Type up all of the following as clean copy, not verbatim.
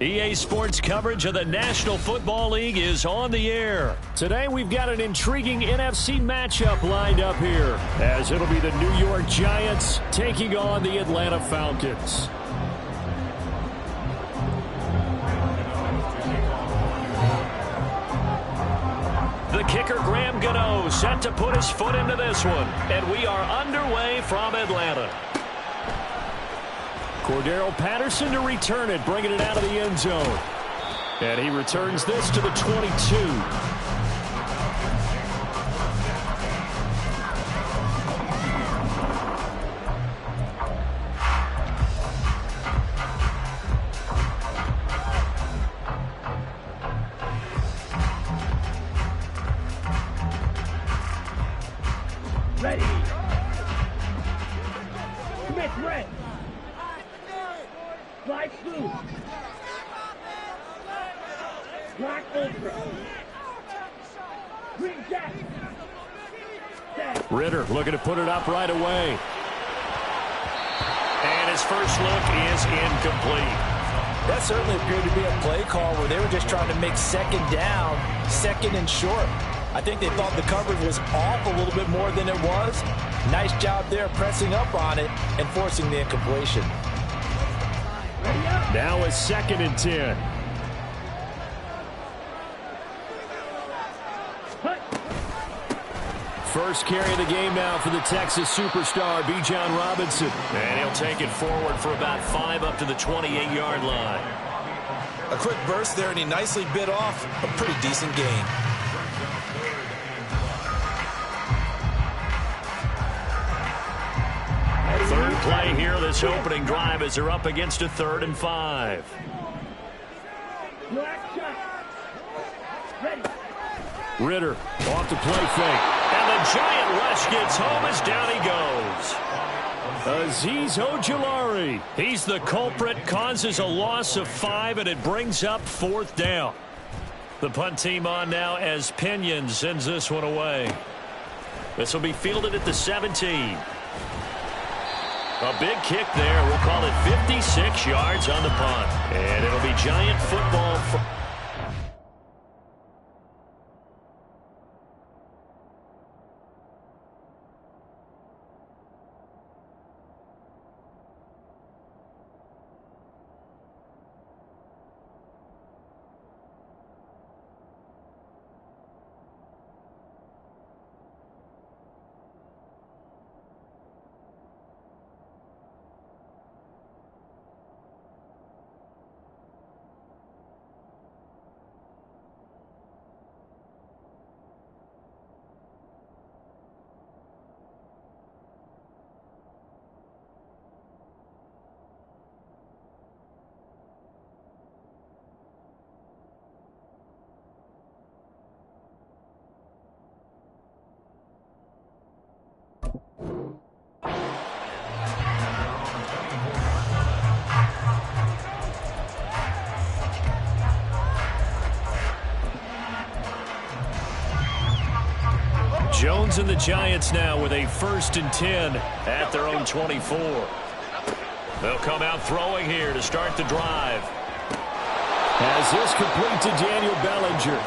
EA Sports coverage of the National Football League is on the air. Today we've got an intriguing NFC matchup lined up here, as it'll be the New York Giants taking on the Atlanta Falcons. The kicker, Graham Gano, set to put his foot into this one. And we are underway from Atlanta. Cordero Patterson to return it, bringing it out of the end zone. And he returns this to the 22. Ready. Smith red. Slide through. Black ultra. Green jack. Ritter looking to put it up right away. And his first look is incomplete. That certainly appeared to be a play call where they were just trying to make second down, second and short. I think they thought the coverage was off a little bit more than it was. Nice job there pressing up on it and forcing the incompletion. Now a 2nd and 10. First carry of the game now for the Texas superstar, Bijan Robinson. And he'll take it forward for about 5 up to the 28-yard line. A quick burst there, and he nicely bit off a pretty decent gain. Third play here, this opening drive, as they're up against a 3rd and 5. Ritter off the play fake. And the giant rush gets home as down he goes. Azeez Ojulari. He's the culprit, causes a loss of 5, and it brings up 4th down. The punt team on now as Pinion sends this one away. This will be fielded at the 17. A big kick there. We'll call it 56 yards on the punt. And it'll be Giant football. Jones and the Giants now with a 1st and 10 at their own 24. They'll come out throwing here to start the drive. Has this complete to Daniel Bellinger.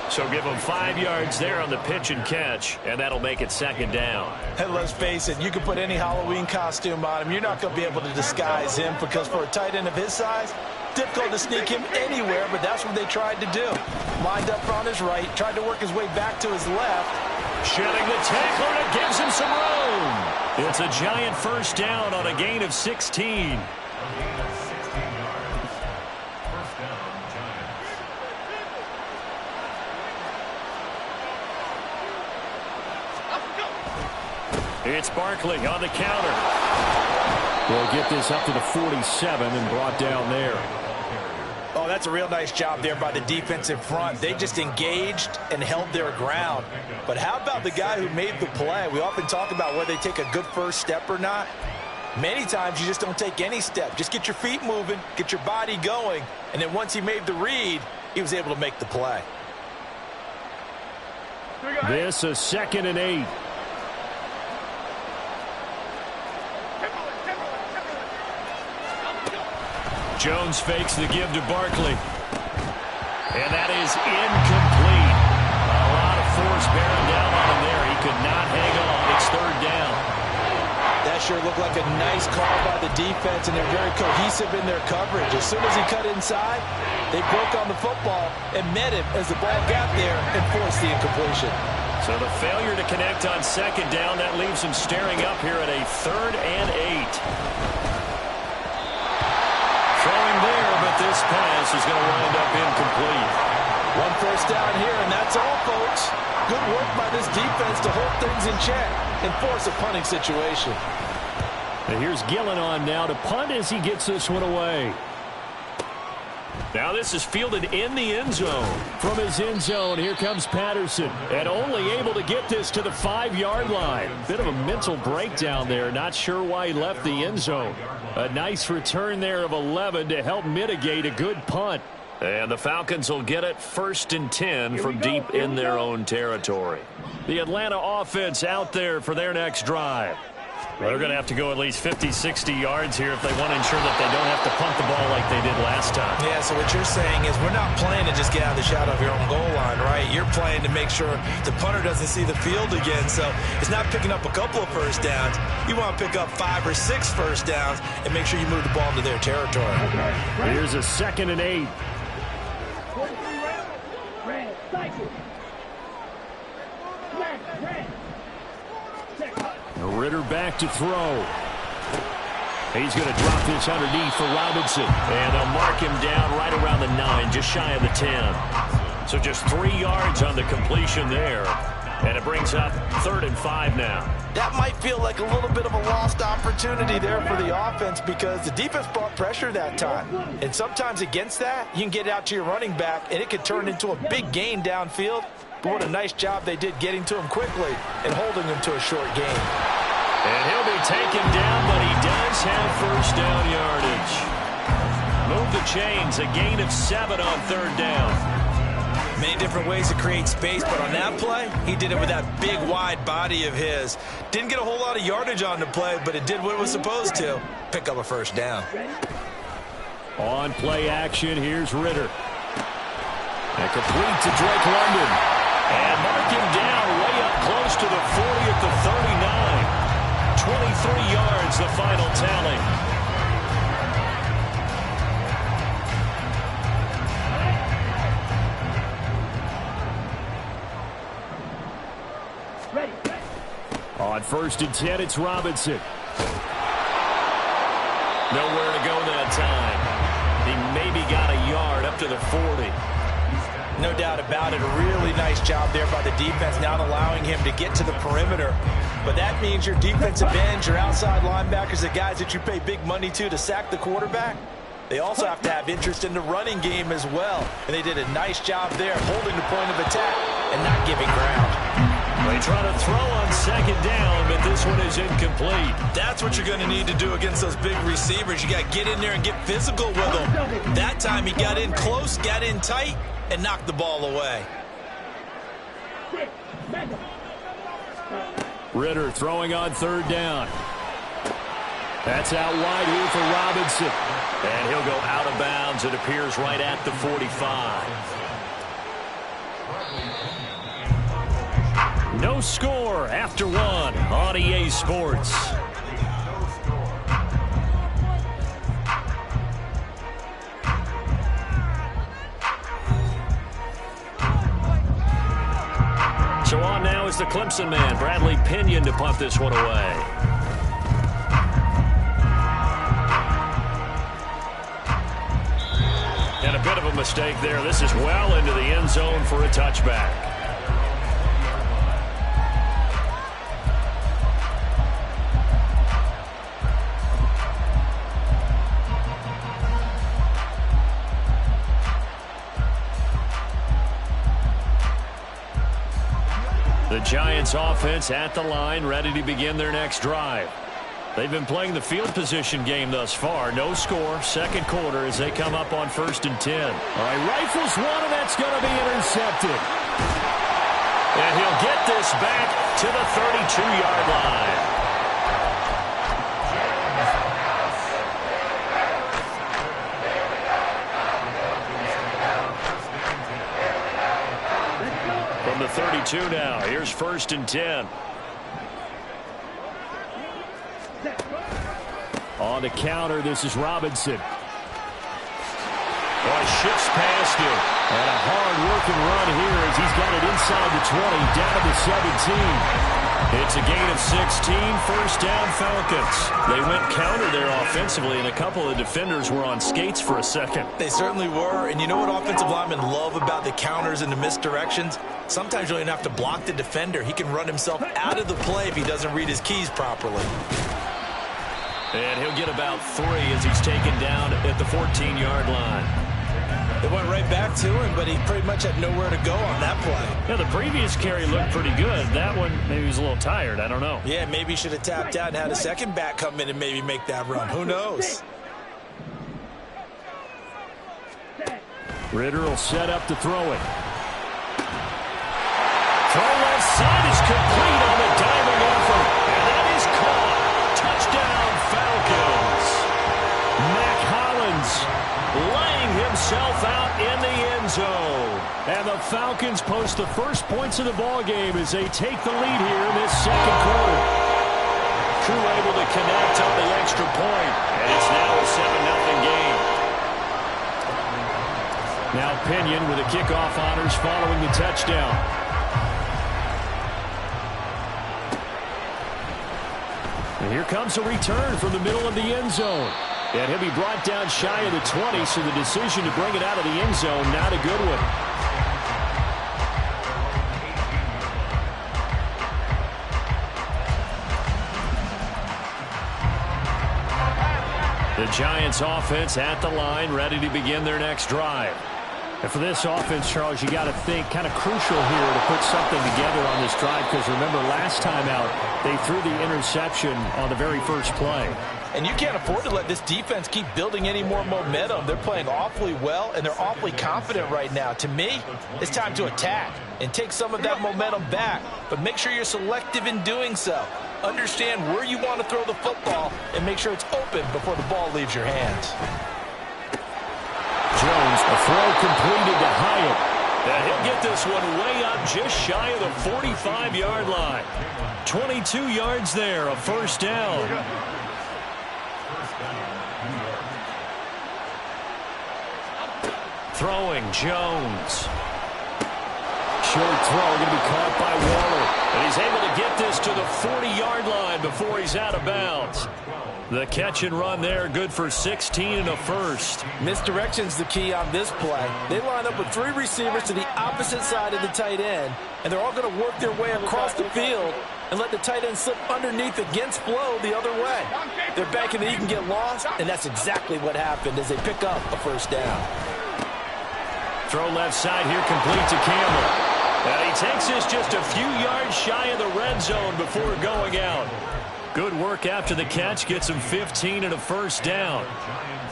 So give them 5 yards there on the pitch and catch, and that'll make it second down. And let's face it, you can put any Halloween costume on him. You're not going to be able to disguise him because for a tight end of his size, difficult to sneak him anywhere, but that's what they tried to do. Lined up on his right, tried to work his way back to his left. Shedding the tackler, and it gives him some room. It's a giant first down on a gain of 16. It's Barkley on the counter. We'll get this up to the 47 and brought down there. Oh, that's a real nice job there by the defensive front. They just engaged and held their ground. But how about the guy who made the play? We often talk about whether they take a good first step or not. Many times you just don't take any step. Just get your feet moving, get your body going, and then once he made the read, he was able to make the play. This is 2nd and 8. Jones fakes the give to Barkley. And that is incomplete. A lot of force bearing down on him there. He could not hang on. It's 3rd down. That sure looked like a nice call by the defense, and they're very cohesive in their coverage. As soon as he cut inside, they broke on the football and met him as the ball got there and forced the incompletion. So the failure to connect on 2nd down, that leaves him staring up here at a 3rd and 8. Throwing there, but this pass is going to wind up incomplete. 1 first down here, and that's all, folks. Good work by this defense to hold things in check and force a punting situation. And here's Gillen on now to punt as he gets this one away. Now this is fielded in the end zone. From his end zone, here comes Patterson. And only able to get this to the 5-yard line. Bit of a mental breakdown there. Not sure why he left the end zone. A nice return there of 11 to help mitigate a good punt. And the Falcons will get it 1st and 10 from deep in their own territory. The Atlanta offense out there for their next drive. Well, they're going to have to go at least 50, 60 yards here if they want to ensure that they don't have to punt the ball like they did last time. Yeah, so what you're saying is we're not playing to just get out of the shadow of your own goal line, right? You're playing to make sure the punter doesn't see the field again. So it's not picking up a couple of first downs. You want to pick up 5 or 6 first downs and make sure you move the ball into their territory. Here's a 2nd and 8. Red, cycle. Red. Ritter back to throw. He's going to drop this underneath for Robinson. And they'll mark him down right around the 9, just shy of the 10. So just 3 yards on the completion there. And it brings up 3rd and 5 now. That might feel like a little bit of a lost opportunity there for the offense because the defense brought pressure that time. And sometimes against that, you can get out to your running back, and it could turn into a big gain downfield. But what a nice job they did getting to him quickly and holding him to a short gain. And he'll be taken down, but he does have first down yardage. Move the chains, a gain of 7 on 3rd down. Many different ways to create space, but on that play, he did it with that big, wide body of his. Didn't get a whole lot of yardage on the play, but it did what it was supposed to. Pick up a first down. On play action, here's Ritter. And complete to Drake London. And mark him down way up close to the 40 at the 39. 23 yards, the final tally. On 1st and 10, it's Robinson. Nowhere to go that time. He maybe got a yard up to the 40. No doubt about it. A really nice job there by the defense, not allowing him to get to the perimeter. But that means your defensive ends, your outside linebackers, the guys that you pay big money to sack the quarterback, they also have to have interest in the running game as well. And they did a nice job there, holding the point of attack and not giving ground. They try to throw on 2nd down, but this one is incomplete. That's what you're going to need to do against those big receivers. You got to get in there and get physical with them. That time he got in close, got in tight, and knocked the ball away. Ritter throwing on 3rd down. That's out wide here for Robinson. And he'll go out of bounds, it appears, right at the 45. No score after one on EA Sports. So on now is the Clemson man, Bradley Pinion, to punt this one away. And a bit of a mistake there. This is well into the end zone for a touchback. The Giants offense at the line, ready to begin their next drive. They've been playing the field position game thus far. No score, second quarter as they come up on 1st and 10. All right, rifles one, and that's going to be intercepted. And he'll get this back to the 32-yard line. From the 32 now, here's 1st and 10. On the counter, this is Robinson. Boy, shifts past him. And a hard-working run here as he's got it inside the 20, down to the 17. It's a gain of 16, 1st down Falcons. They went counter there offensively, and a couple of defenders were on skates for a second. They certainly were, and you know what offensive linemen love about the counters and the misdirections? Sometimes you don't even have to block the defender. He can run himself out of the play if he doesn't read his keys properly. And he'll get about 3 as he's taken down at the 14-yard line. They went right back to him, but he pretty much had nowhere to go on that play. Yeah, the previous carry looked pretty good. That one, maybe he was a little tired. I don't know. Yeah, maybe he should have tapped out and had a second back come in and maybe make that run. Who knows? Ritter will set up to throw it. Throw left side is complete on the diving effort. And that is caught. Touchdown, Falcons. Mac Hollins laying himself out in the end zone. And the Falcons post the first points of the ball game as they take the lead here in this second quarter. Crew able to connect on the extra point, and it's now a 7-0 game. Now Pinion with the kickoff honors following the touchdown. And here comes a return from the middle of the end zone. And he'll be brought down shy of the 20, so the decision to bring it out of the end zone, not a good one. The Giants offense at the line, ready to begin their next drive. And for this offense, Charles, you got to think kind of crucial here to put something together on this drive, because remember last time out, they threw the interception on the very first play. And you can't afford to let this defense keep building any more momentum. They're playing awfully well, and they're awfully confident right now. To me, it's time to attack and take some of that momentum back. But make sure you're selective in doing so. Understand where you want to throw the football and make sure it's open before the ball leaves your hands. Jones, a throw completed to Hyatt. And he'll get this one way up just shy of the 45-yard line. 22 yards there, a 1st down. Throwing, Jones. Short throw going to be caught by Waller. And he's able to get this to the 40-yard line before he's out of bounds. The catch and run there, good for 16 and a 1st. Misdirection's the key on this play. They line up with 3 receivers to the opposite side of the tight end, and they're all going to work their way across the field and let the tight end slip underneath against flow the other way. They're banking that he can get lost, and that's exactly what happened as they pick up a 1st down. Throw left side here, complete to Campbell. And he takes this just a few yards shy of the red zone before going out. Good work after the catch, gets him 15 and a 1st down.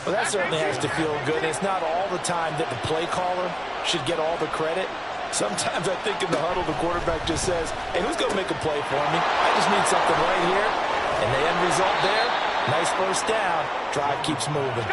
Well, that certainly has to feel good. It's not all the time that the play caller should get all the credit. Sometimes I think in the huddle, the quarterback just says, hey, who's going to make a play for me? I just need something right here. And the end result there, nice 1st down. Drive keeps moving.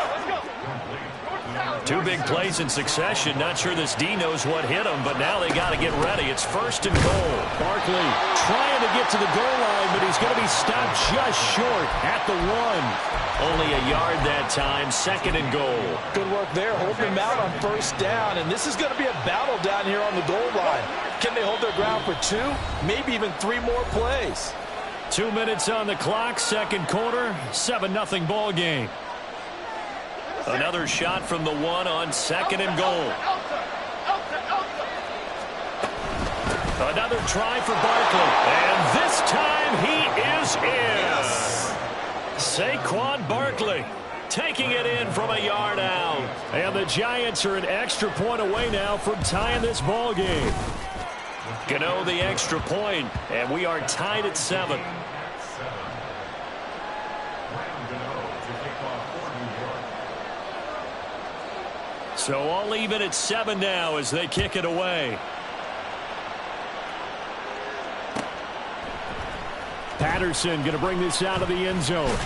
Two big plays in succession. Not sure this D knows what hit him, but now they got to get ready. It's 1st and goal. Barkley trying to get to the goal line, but he's going to be stopped just short at the 1. Only a yard that time. 2nd and goal. Good work there, holding them out on 1st down, and this is going to be a battle down here on the goal line. Can they hold their ground for 2, maybe even 3 more plays? 2 minutes on the clock, 2nd quarter, 7-0 ball game. Another shot from the 1 on 2nd and goal. Another try for Barkley. And this time he is in. Yes. Saquon Barkley taking it in from a yard out. And the Giants are an extra point away now from tying this ball game. Gano the extra point, and we are tied at 7. So all even at 7 now as they kick it away. Patterson going to bring this out of the end zone.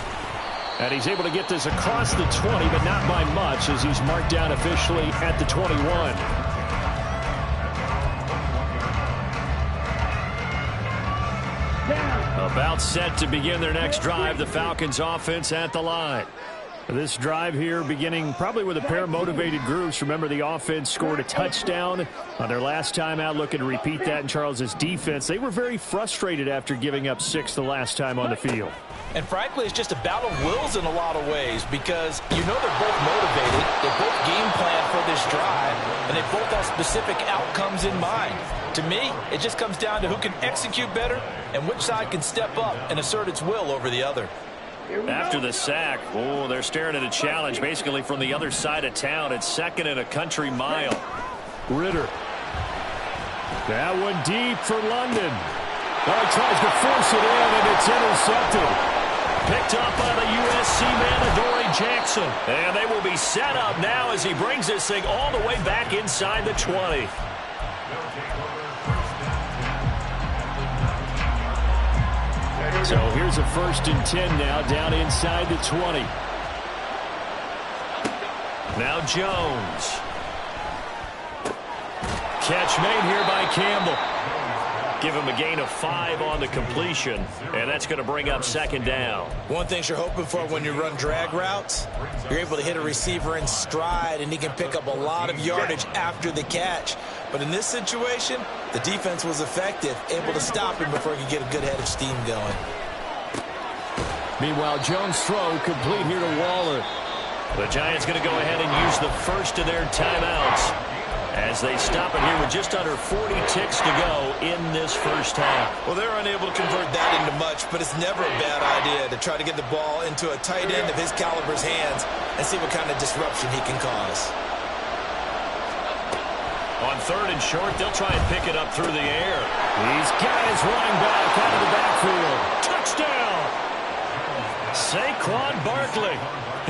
And he's able to get this across the 20, but not by much as he's marked down officially at the 21. About set to begin their next drive. The Falcons offense at the line. This drive here beginning probably with a pair of motivated groups. Remember, the offense scored a touchdown on their last time out, looking to repeat that in Charles's defense. They were very frustrated after giving up 6 the last time on the field. And frankly, it's just a battle of wills in a lot of ways because you know they're both motivated, they both game plan for this drive, and they both have specific outcomes in mind. To me, it just comes down to who can execute better and which side can step up and assert its will over the other. After the sack, oh, they're staring at a challenge basically from the other side of town. It's 2nd and a country mile. Ritter. That one deep for London. Oh, he tries to force it in, and it's intercepted. Picked up by the USC man, Adoree Jackson. And they will be set up now as he brings this thing all the way back inside the 20. So here's a 1st and 10 now down inside the 20. Now Jones. Catch made here by Campbell. Give him a gain of 5 on the completion, and that's going to bring up 2nd down. One thing you're hoping for when you run drag routes, you're able to hit a receiver in stride, and he can pick up a lot of yardage after the catch. But in this situation, the defense was effective, able to stop him before he could get a good head of steam going. Meanwhile, Jones' throw complete here to Waller. The Giants going to go ahead and use the first of their timeouts as they stop it here with just under 40 ticks to go in this first half. Well, they're unable to convert that into much, but it's never a bad idea to try to get the ball into a tight end of his caliber's hands and see what kind of disruption he can cause. On 3rd and short, they'll try and pick it up through the air. He's got his running back out of the backfield. Touchdown! Saquon Barkley.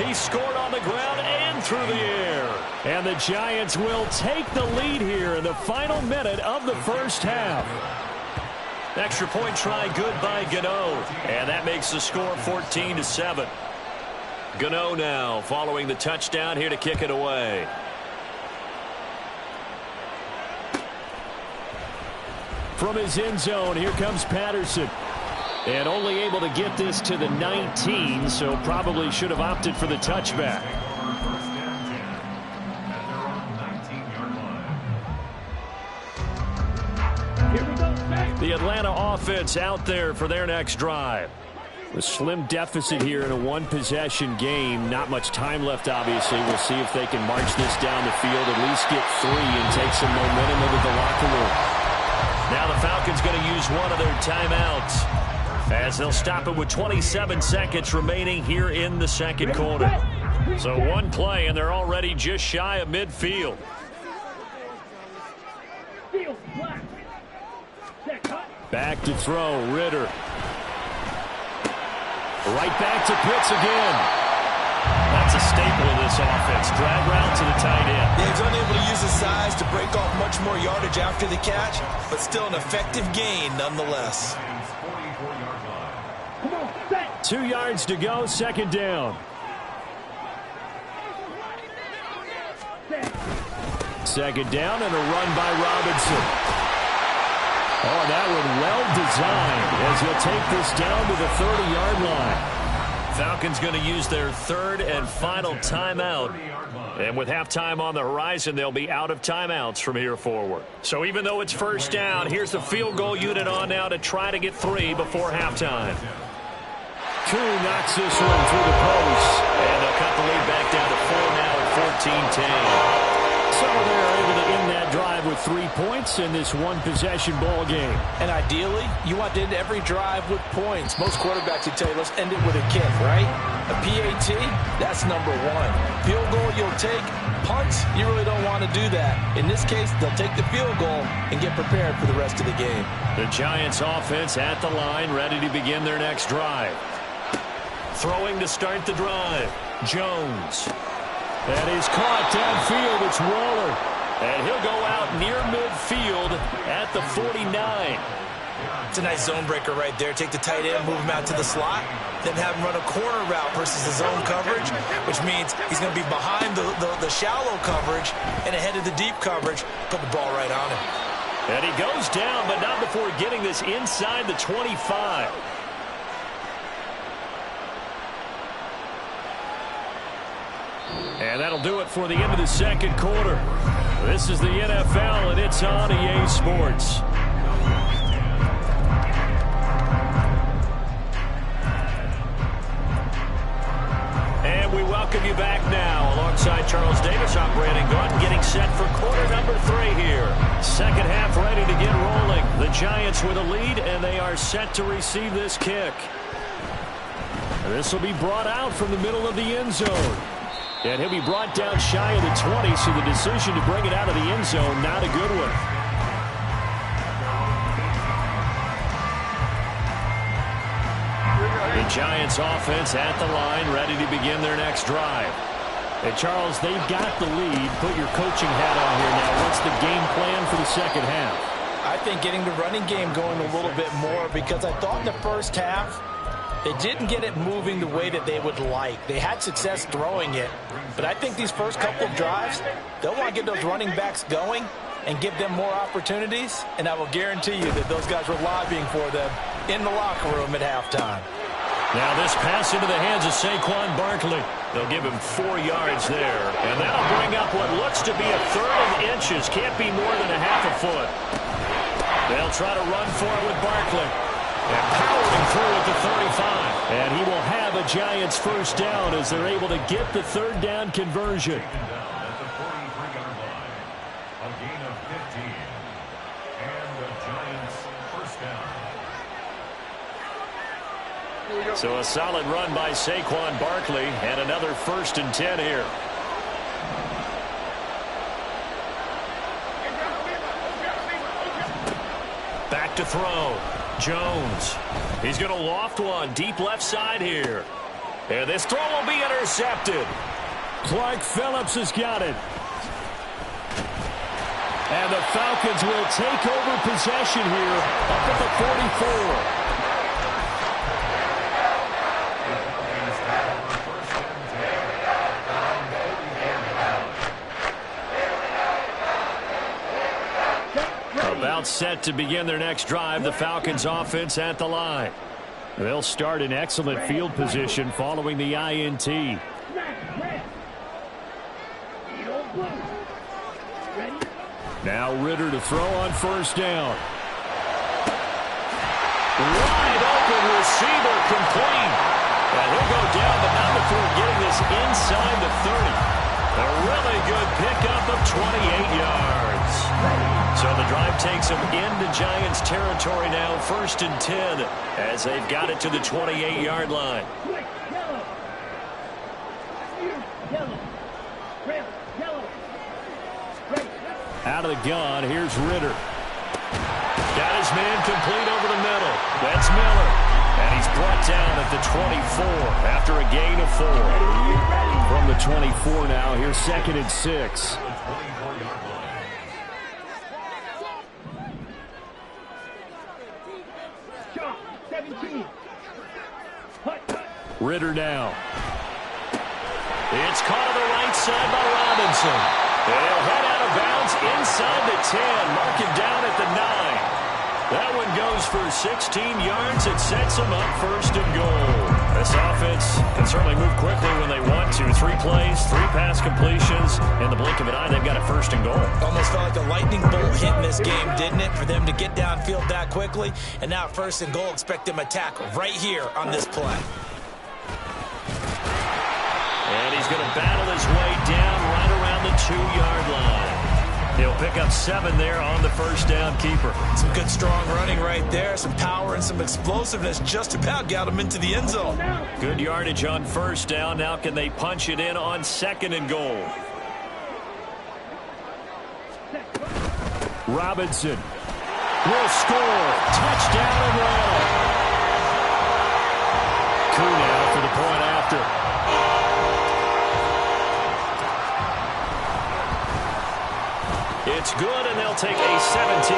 He scored on the ground and through the air. And the Giants will take the lead here in the final minute of the first half. Extra point try good by Gano. And that makes the score 14-7. Gano now following the touchdown here to kick it away. From his end zone, here comes Patterson. And only able to get this to the 19, so probably should have opted for the touchback. The Atlanta offense out there for their next drive. A slim deficit here in a one-possession game. Not much time left, obviously. We'll see if they can march this down the field, at least get 3 and take some momentum into the locker room. Now the Falcons going to use one of their timeouts as they'll stop it with 27 seconds remaining here in the second quarter. So one play, and they're already just shy of midfield. Back to throw, Ritter. Right back to Pitts again. That's a staple of this offense. Drag route to the tight end. Yeah, he's unable to use his size to break off much more yardage after the catch, but still an effective gain nonetheless. 2 yards to go, 2nd down. Second down and a run by Robinson. Oh, that one well designed as he'll take this down to the 30-yard line. Falcons going to use their third and final timeout. And with halftime on the horizon, they'll be out of timeouts from here forward. So even though it's first down, here's the field goal unit on now to try to get 3 before halftime. Koo knocks this one through the post. And they'll cut the lead back down to 4 now at 14-10. So they're able to end that drive with 3 points in this one-possession ball game. And ideally, you want to end every drive with points. Most quarterbacks would tell you, let's end it with a kick, right? A PAT, that's number 1. Field goal, you'll take. Punts, you really don't want to do that. In this case, they'll take the field goal and get prepared for the rest of the game. The Giants offense at the line, ready to begin their next drive. Throwing to start the drive, Jones. That is caught downfield. It's Waller. And he'll go out near midfield at the 49. It's a nice zone breaker right there. Take the tight end, move him out to the slot, then have him run a corner route versus the zone coverage, which means he's going to be behind the shallow coverage and ahead of the deep coverage. Put the ball right on him. And he goes down, but not before getting this inside the 25. And that'll do it for the end of the second quarter. This is the NFL, and it's on EA Sports. And we welcome you back now. Alongside Charles Davis, I'm Brandon Gaudin, getting set for quarter number 3 here. Second half ready to get rolling. The Giants with a lead, and they are set to receive this kick. This will be brought out from the middle of the end zone. And he'll be brought down shy of the 20, so the decision to bring it out of the end zone, not a good one. The Giants offense at the line, ready to begin their next drive. And Charles, they've got the lead. Put your coaching hat on here now. What's the game plan for the second half? I think getting the running game going a little bit more, because I thought in the first half, they didn't get it moving the way that they would like. They had success throwing it. But I think these first couple of drives, they'll want to get those running backs going and give them more opportunities. And I will guarantee you that those guys were lobbying for them in the locker room at halftime. Now this pass into the hands of Saquon Barkley. They'll give him 4 yards there. And that'll bring up what looks to be a third of inches. Can't be more than a half a foot. They'll try to run for it with Barkley. And powering through at the 35. And he will have a Giants first down as they're able to get the third down conversion. So a solid run by Saquon Barkley and another 1st and 10 here. Back to throw. Jones. He's going to loft one deep left side here. And this throw will be intercepted. Clark Phillips has got it. And the Falcons will take over possession here up at the 44. About set to begin their next drive. The Falcons offense at the line. They'll start in excellent field position following the INT. Now Ritter to throw on first down. Wide open receiver complete. And he'll go down, but not before getting this inside the 30. A really good pickup of 28 yards. So the drive takes them into Giants territory now, 1st and 10, as they've got it to the 28-yard line. Out of the gun, here's Ritter. Got his man complete over the middle. That's Miller. And he's brought down at the 24 after a gain of 4. From the 24 now, here's 2nd and 6. Ritter now. It's caught on the right side by Robinson. They'll head out of bounds 10. Mark him down at the 9. That one goes for 16 yards. It sets them up first and goal. This offense can certainly move quickly when they want to. 3 plays, 3 pass completions. In the blink of an eye, they've got a first and goal. Almost felt like a lightning bolt hit in this game, didn't it? For them to get downfield that quickly. And now first and goal, expect them to tackle right here on this play. And he's going to battle his way down right around the 2-yard line. He'll pick up 7 there on the first down keeper. Some good strong running right there. Some power and some explosiveness just about got him into the end zone. Good yardage on first down. Now can they punch it in on second and goal? Robinson will score. Touchdown Atlanta. Coup now for the point after. It's good, and they'll take a 17-14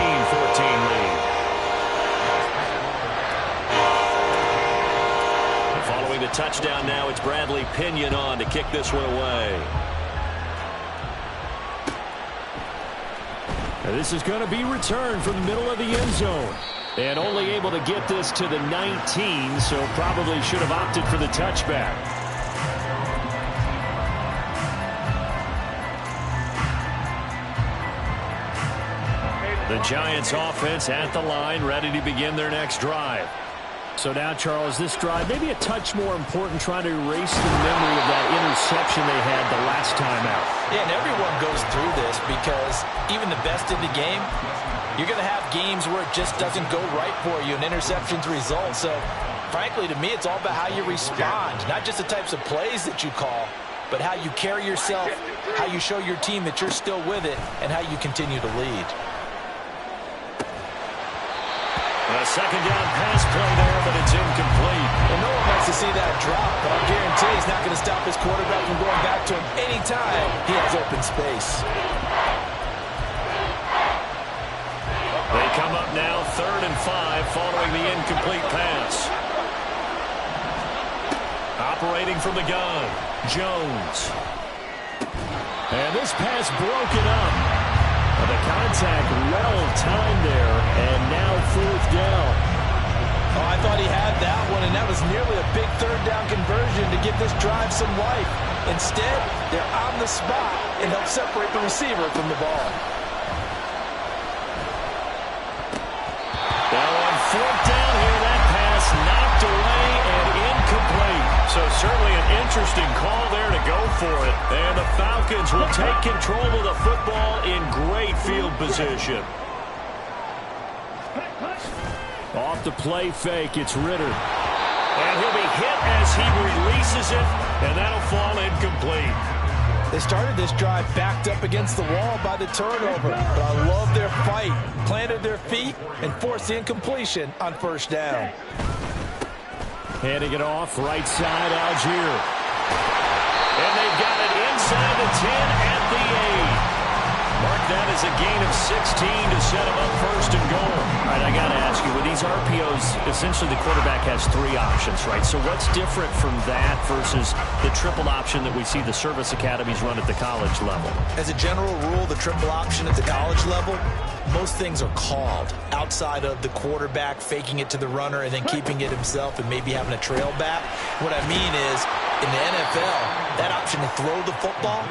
lead. Following the touchdown now, it's Bradley Pinion on to kick this one away. Now this is going to be returned from the middle of the end zone. And only able to get this to the 19, so probably should have opted for the touchback. The Giants offense at the line, ready to begin their next drive. So now, Charles, this drive maybe a touch more important, trying to erase the memory of that interception they had the last time out. Yeah, and everyone goes through this because even the best in the game, you're going to have games where it just doesn't go right for you, and interceptions result. So, frankly, to me, it's all about how you respond, not just the types of plays that you call, but how you carry yourself, how you show your team that you're still with it, and how you continue to lead. A second down pass play there, but it's incomplete. And no one wants to see that drop, but I'll guarantee he's not going to stop his quarterback from going back to him anytime he has open space. They come up now 3rd and 5 following the incomplete pass. Operating from the gun, Jones. And this pass broken up. The contact well timed there, and now 4th down. Oh, I thought he had that one, and that was nearly a big 3rd down conversion to give this drive some life. Instead, they're on the spot and help separate the receiver from the ball. Now on 4th down here, that pass knocked away and incomplete. So certainly an interesting call there to go for it. And the Falcons will take control of the football in great field position. Off the play fake, it's Ritter. And he'll be hit as he releases it, and that'll fall incomplete. They started this drive backed up against the wall by the turnover, but I love their fight. Planted their feet and forced the incompletion on 1st down. Handing it off, right side, Algier. And they've got it inside the 10 at the 8. Mark that as a gain of 16 to set him up 1st and goal. All right, I got to ask you, with these RPOs, essentially the quarterback has 3 options, right? So what's different from that versus the triple option that we see the service academies run at the college level? As a general rule, the triple option at the college level, most things are called outside of the quarterback faking it to the runner and then keeping it himself and maybe having a trail back. What I mean is, in the NFL, that option to throw the football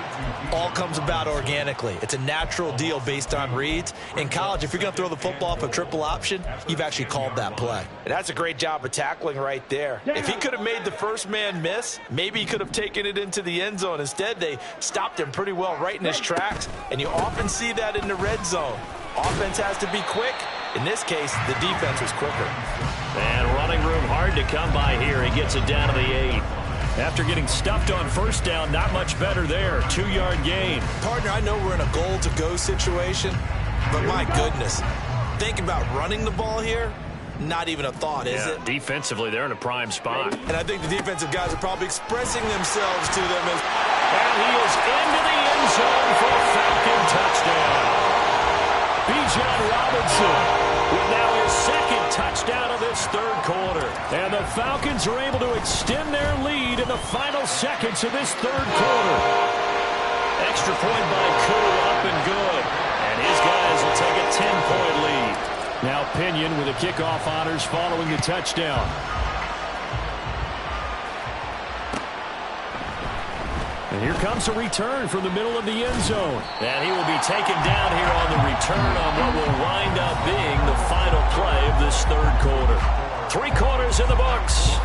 all comes about organically. It's a natural deal based on reads. In college, if you're going to throw the football off a triple option, you've actually called that play. And that's a great job of tackling right there. If he could have made the first man miss, maybe he could have taken it into the end zone. Instead, they stopped him pretty well right in his tracks, and you often see that in the red zone. Offense has to be quick. In this case, the defense was quicker. And running room hard to come by here. He gets it down to the 8. After getting stuffed on 1st down, not much better there. 2-yard gain. Partner, I know we're in a goal-to-go situation, but my goodness, thinking about running the ball here, not even a thought, is it? Defensively, they're in a prime spot. And I think the defensive guys are probably expressing themselves to them as... And he is into the end zone for a Falcon touchdown. Bijan Robinson with now his 2nd touchdown of this 3rd quarter. And the Falcons are able to extend their lead in the final seconds of this 3rd quarter. Extra point by Koo, up and good. And his guys will Now Pinion with the kickoff honors following the touchdown. And here comes a return from the middle of the end zone. And he will be taken down here on the return on what will wind up being the final play of this third quarter. 3 quarters in the books.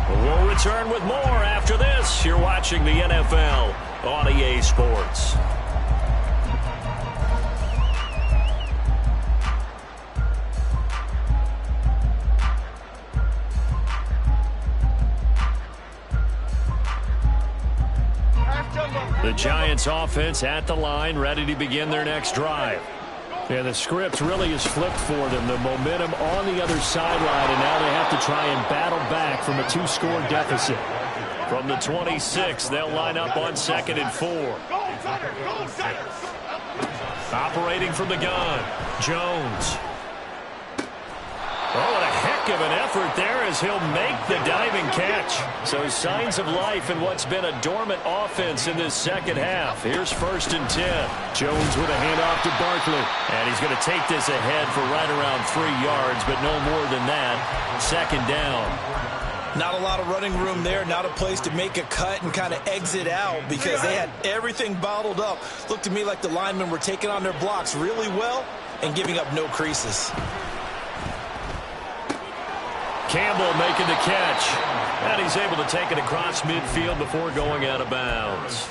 We'll return with more after this. You're watching the NFL on EA Sports. The Giants offense at the line, ready to begin their next drive. And the script really is flipped for them. The momentum on the other sideline, and now they have to try and battle back from a 2-score deficit. From the 26, they'll line up on 2nd and 4. Operating from the gun, Jones. Oh, what a heck of an effort there as he'll make the diving catch. So signs of life in what's been a dormant offense in this second half. Here's 1st and 10. Jones with a handoff to Barkley. And he's going to take this ahead for right around 3 yards, but no more than that. 2nd down. Not a lot of running room there, not a place to make a cut and kind of exit out because they had everything bottled up. Looked to me like the linemen were taking on their blocks really well and giving up no creases. Campbell making the catch. And he's able to take it across midfield before going out of bounds.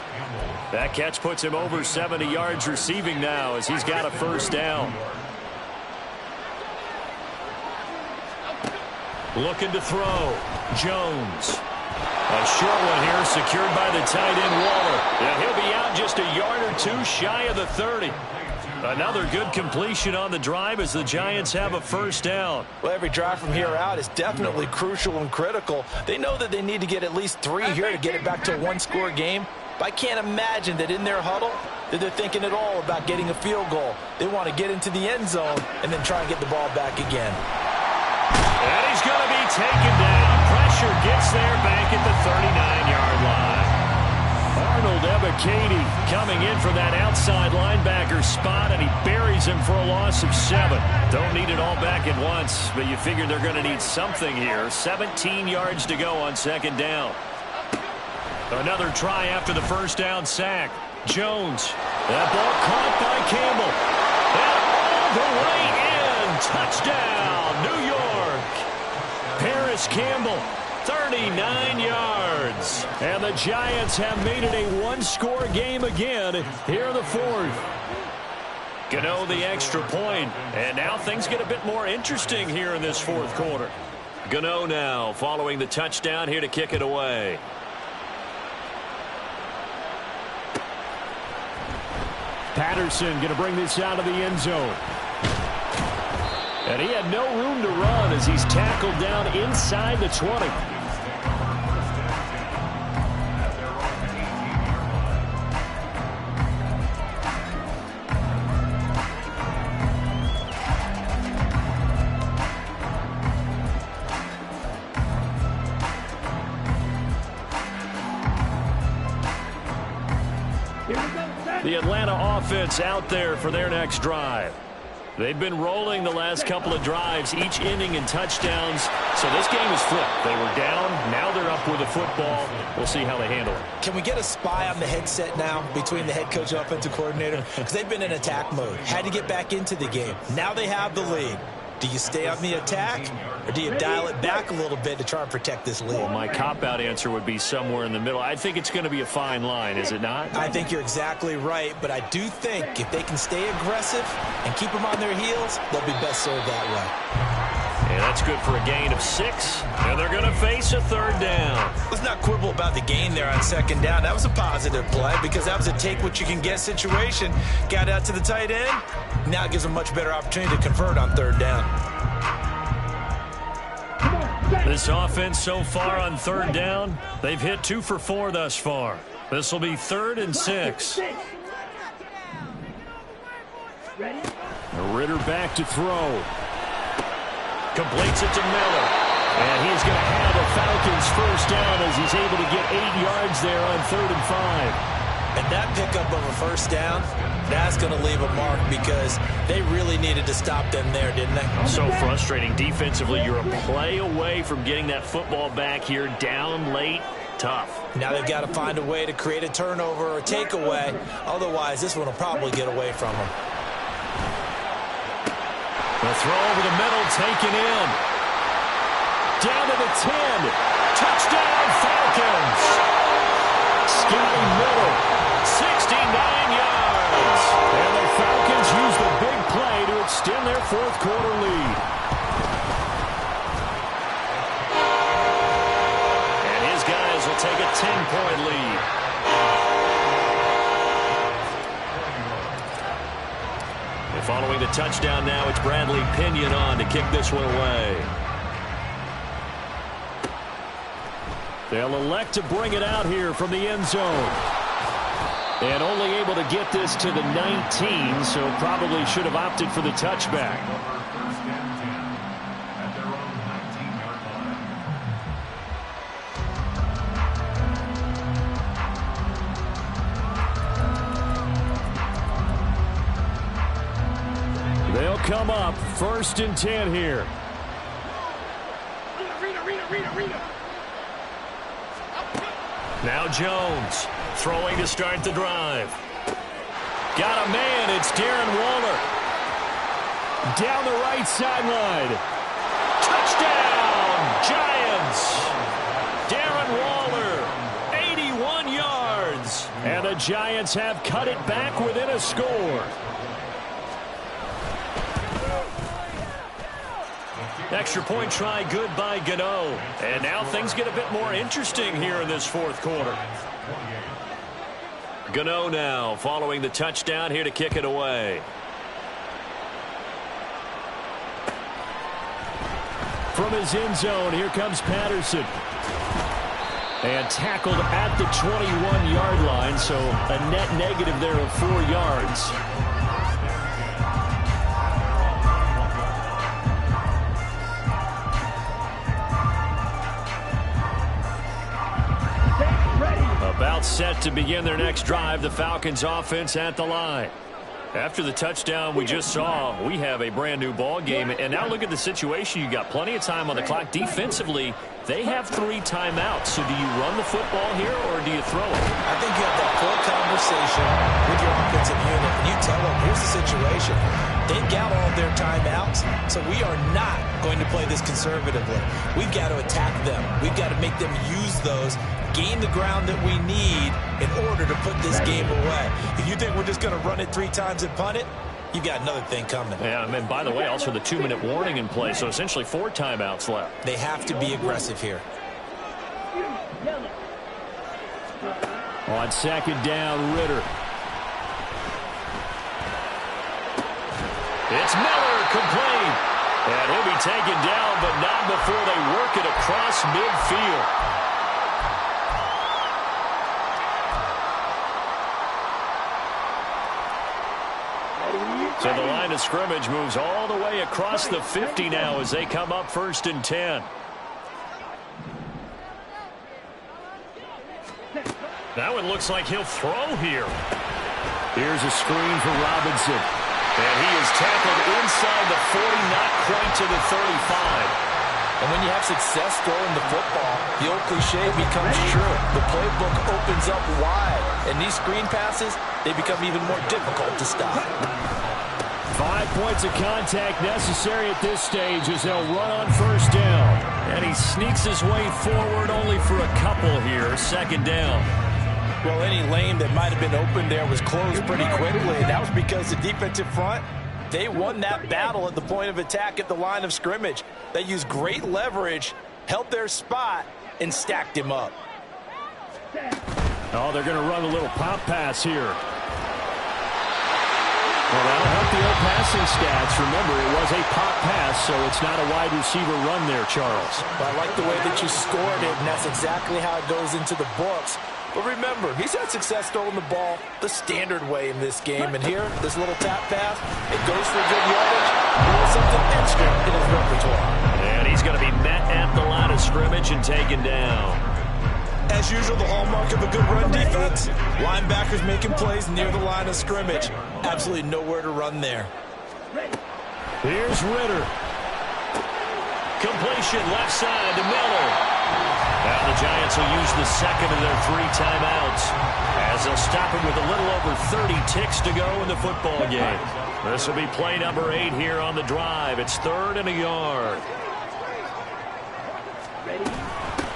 That catch puts him over 70 yards receiving now as he's got a 1st down. Looking to throw. Jones. A short one here secured by the tight end Waller. Yeah, he'll be out just a yard or 2 shy of the 30. Another good completion on the drive as the Giants have a 1st down. Well, every drive from here out is definitely crucial and critical. They know that they need to get at least 3 here to get it back to a 1-score game. But I can't imagine that in their huddle that they're thinking at all about getting a field goal. They want to get into the end zone and then try and get the ball back again. And he's going to be taken down. Pressure gets there back at the 39-yard line. Arnold Ebiketie coming in from that outside linebacker spot, and he buries him for a loss of 7. Don't need it all back at once, but you figure they're going to need something here. 17 yards to go on 2nd down. Another try after the 1st down sack. Jones. That ball caught by Campbell. And all the way in. Touchdown, New York. Paris Campbell. 39 yards. And the Giants have made it a 1-score game again here in the 4th. Gano the extra point. And now things get a bit more interesting here in this 4th quarter. Gano now following the touchdown here to kick it away. Patterson going to bring this out of the end zone. And he had no room to run as he's tackled down inside the 20. The Atlanta offense out there for their next drive. They've been rolling the last couple of drives, each ending in touchdowns. So this game is flipped. They were down. Now they're up with the football. We'll see how they handle it. Can we get a spy on the headset now between the head coach and offensive coordinator? Because they've been in attack mode. Had to get back into the game. Now they have the lead. Do you stay on the attack, or do you dial it back a little bit to try and protect this lead? Well, my cop-out answer would be somewhere in the middle. I think it's going to be a fine line, is it not? I think you're exactly right, but I do think if they can stay aggressive and keep them on their heels, they'll be best served that way. And that's good for a gain of 6, and they're going to face a 3rd down. Let's not quibble about the gain there on 2nd down. That was a positive play because that was a take-what-you-can-get situation. Got out to the tight end. Now it gives them a much better opportunity to convert on 3rd down. This offense so far on 3rd down, they've hit 2 for 4 thus far. This will be 3rd and 6. Ritter back to throw. Completes it to Miller. And he's going to have a Falcons 1st down as he's able to get 8 yards there on 3rd and 5. And that pickup of a first down, that's going to leave a mark because they really needed to stop them there, didn't they? So frustrating defensively. You're a play away from getting that football back here, down late. Tough. Now they've got to find a way to create a turnover or a takeaway. Otherwise, this one will probably get away from them. The throw over the middle, taken in. Down to the 10. Touchdown, Falcons. Scotty Miller, 69 yards. And the Falcons use the big play to extend their fourth quarter lead. And his guys will take a 10-point lead. And following the touchdown now, it's Bradley Pinion on to kick this one away. They'll elect to bring it out here from the end zone. And only able to get this to the 19, so probably should have opted for the touchback. They'll come up 1st and 10 here. Now Jones, throwing to start the drive. Got a man, it's Darren Waller. Down the right sideline. Touchdown, Giants. Darren Waller, 81 yards. And the Giants have cut it back within a score. Extra point try good by Gano. And now things get a bit more interesting here in this fourth quarter. Gano now following the touchdown here to kick it away. From his end zone, here comes Patterson. And tackled at the 21-yard line, so a net negative there of 4 yards. About set to begin their next drive, the Falcons offense at the line. After the touchdown we just saw, we have a brand new ball game. And now look at the situation. You got plenty of time on the clock. Defensively, they have 3 timeouts. So do you run the football here or do you throw it? I think you have that full conversation with your offensive unit. And you tell them, here's the situation. They've got all of their timeouts, so we are not going to play this conservatively. We've got to attack them. We've got to make them use those, gain the ground that we need in order to put this game away. If you think we're just going to run it 3 times and punt it, you've got another thing coming. Yeah, and by the way, also the 2-minute warning in play, so essentially 4 timeouts left. They have to be aggressive here. On 2nd down, Ritter. It's Miller, complete. And he'll be taken down, but not before they work it across midfield. So the line of scrimmage moves all the way across the 50 now as they come up 1st and 10. That one looks like he'll throw here. Here's a screen for Robinson. And he is tackled inside the 40, not quite to the 35. And when you have success throwing the football, the old cliche becomes true. The playbook opens up wide. And these screen passes, they become even more difficult to stop. 5 points of contact necessary at this stage as they'll run on 1st down. And he sneaks his way forward only for a couple here. 2nd down. Well, any lane that might have been open there was closed pretty quickly. And that was because the defensive front, they won that battle at the point of attack at the line of scrimmage. They used great leverage, held their spot, and stacked him up. Oh, they're going to run a little pop pass here. Well, that'll help the old passing stats. Remember, it was a pop pass, so it's not a wide receiver run there, Charles. But I like the way that you scored it, and that's exactly how it goes into the books. But remember, he's had success throwing the ball the standard way in this game. And here, this little tap pass, it goes for good yardage. A little something extra in his repertoire. And he's going to be met at the line of scrimmage and taken down. As usual, the hallmark of a good run defense, linebackers making plays near the line of scrimmage. Absolutely nowhere to run there. Here's Ritter. Completion left side to Miller. Now the Giants will use the second of their 3 timeouts as they'll stop him with a little over 30 ticks to go in the football game. This will be play number 8 here on the drive. It's 3rd and a yard.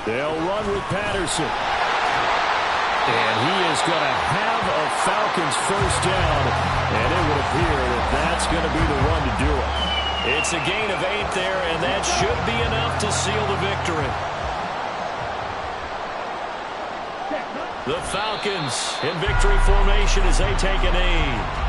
They'll run with Patterson. And he is going to have a Falcons first down. And it would appear that that's going to be the run to do it. It's a gain of 8 there, and that should be enough to seal the victory. The Falcons in victory formation as they take a knee.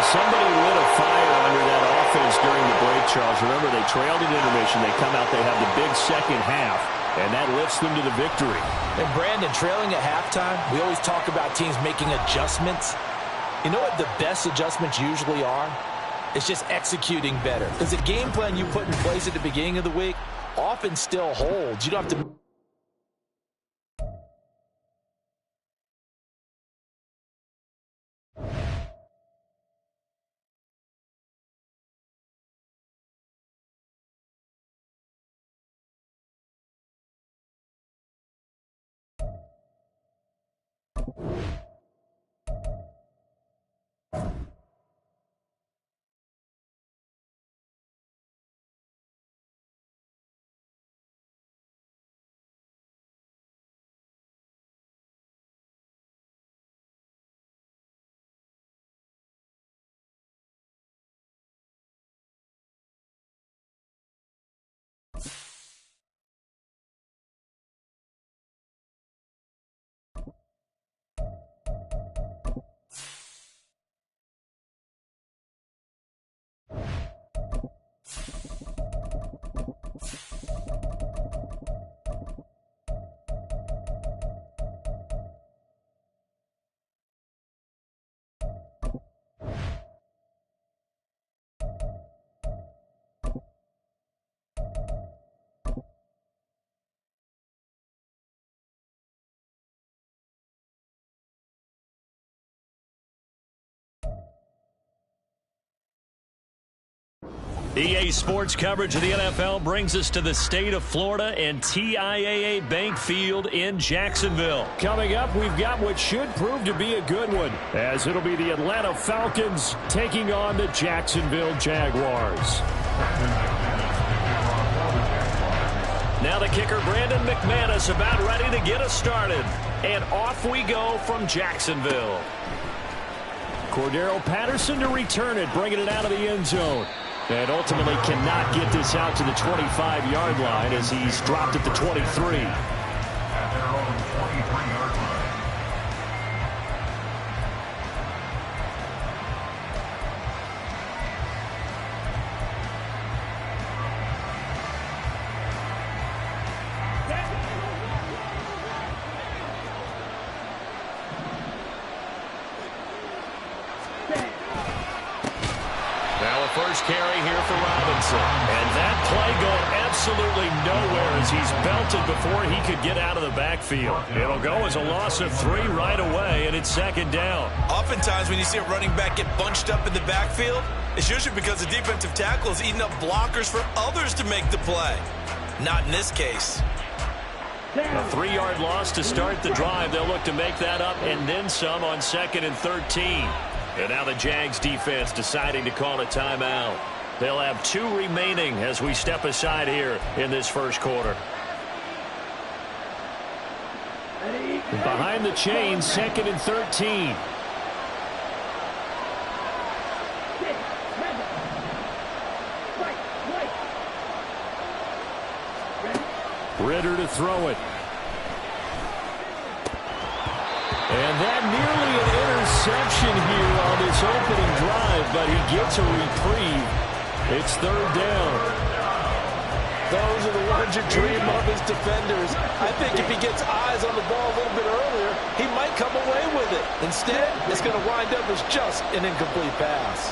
Somebody lit a fire under that offense during the break, Charles. Remember, they trailed at intermission. They come out, they have the big second half, and that lifts them to the victory. And Brandon, trailing at halftime, we always talk about teams making adjustments. You know what the best adjustments usually are? It's just executing better. Because the game plan you put in place at the beginning of the week often still holds. You don't have to... EA Sports coverage of the NFL brings us to the state of Florida and TIAA Bank Field in Jacksonville. Coming up, we've got what should prove to be a good one, as it'll be the Atlanta Falcons taking on the Jacksonville Jaguars. Now the kicker, Brandon McManus, about ready to get us started. And off we go from Jacksonville. Cordero Patterson to return it, bringing it out of the end zone. And ultimately cannot get this out to the 25-yard line as he's dropped at the 23. First carry here for Robinson. And that play going absolutely nowhere as he's belted before he could get out of the backfield. It'll go as a loss of 3 right away, and it's second down. Oftentimes when you see a running back get bunched up in the backfield, it's usually because the defensive tackle is eating up blockers for others to make the play. Not in this case. A 3-yard loss to start the drive. They'll look to make that up and then some on 2nd and 13. And now the Jags defense deciding to call a timeout. They'll have 2 remaining as we step aside here in this first quarter. Behind the chains, 2nd and 13. Ritter to throw it. And that nearly an interception here on this opening drive, but he gets a reprieve. It's 3rd down. Those are the ones you dream of as defenders. I think if he gets eyes on the ball a little bit earlier, he might come away with it. Instead, it's going to wind up as just an incomplete pass.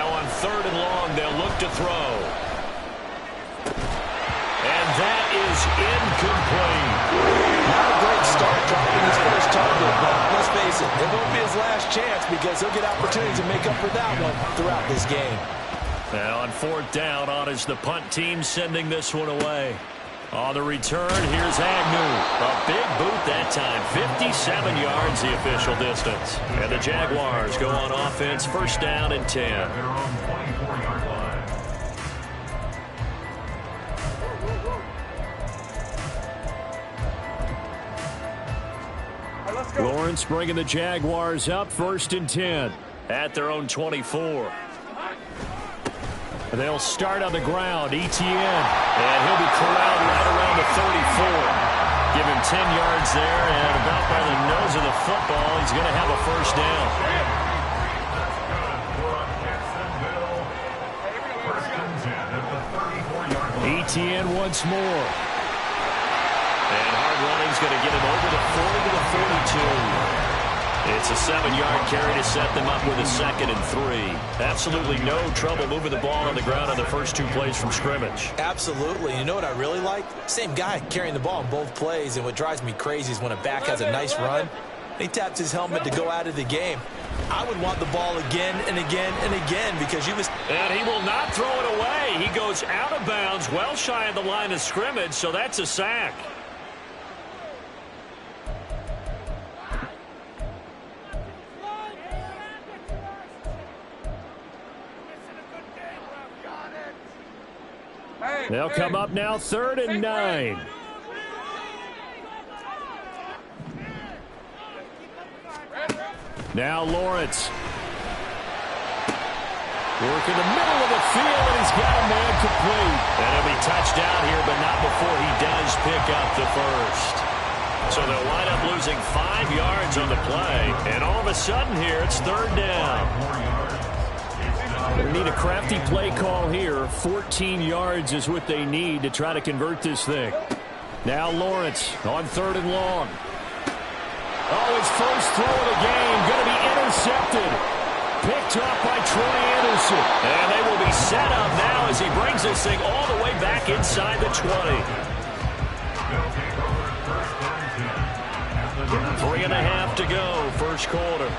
Now on 3rd and long, they'll look to throw. And that is incomplete. Not a great start dropping his first target, but let's face it, it won't be his last chance because he'll get opportunities to make up for that one throughout this game. Now on 4th down, on is the punt team sending this one away. On the return, here's Agnew. A big boot that time. 57 yards the official distance. And the Jaguars go on offense, 1st down and 10. Lawrence bringing the Jaguars up, 1st and 10 at their own 24. They'll start on the ground. Etienne. And he'll be corralled right around the 34. Give him 10 yards there, and about by the nose of the football, he's going to have a 1st down. Etienne once more. And hard running's going to get him over the 40 to the 42. It's a 7-yard carry to set them up with a 2nd and 3. Absolutely no trouble moving the ball on the ground on the first 2 plays from scrimmage. Absolutely. You know what I really like? Same guy carrying the ball in both plays, and what drives me crazy is when a back has a nice run, he taps his helmet to go out of the game. I would want the ball again and again and again because you missed. And he will not throw it away. He goes out of bounds, well shy of the line of scrimmage, so that's a sack. They'll come up now, 3rd and 9. Now Lawrence. Work in the middle of the field, and he's got a man complete. And he'll be touched down here, but not before he does pick up the 1st. So they'll wind up losing 5 yards on the play. And all of a sudden here, it's 3rd down. They need a crafty play call here. 14 yards is what they need to try to convert this thing. Now Lawrence on 3rd and long. Oh, his first throw of the game going to be intercepted. Picked up by Troy Anderson. And they will be set up now as he brings this thing all the way back inside the 20. 3.5 to go, first quarter.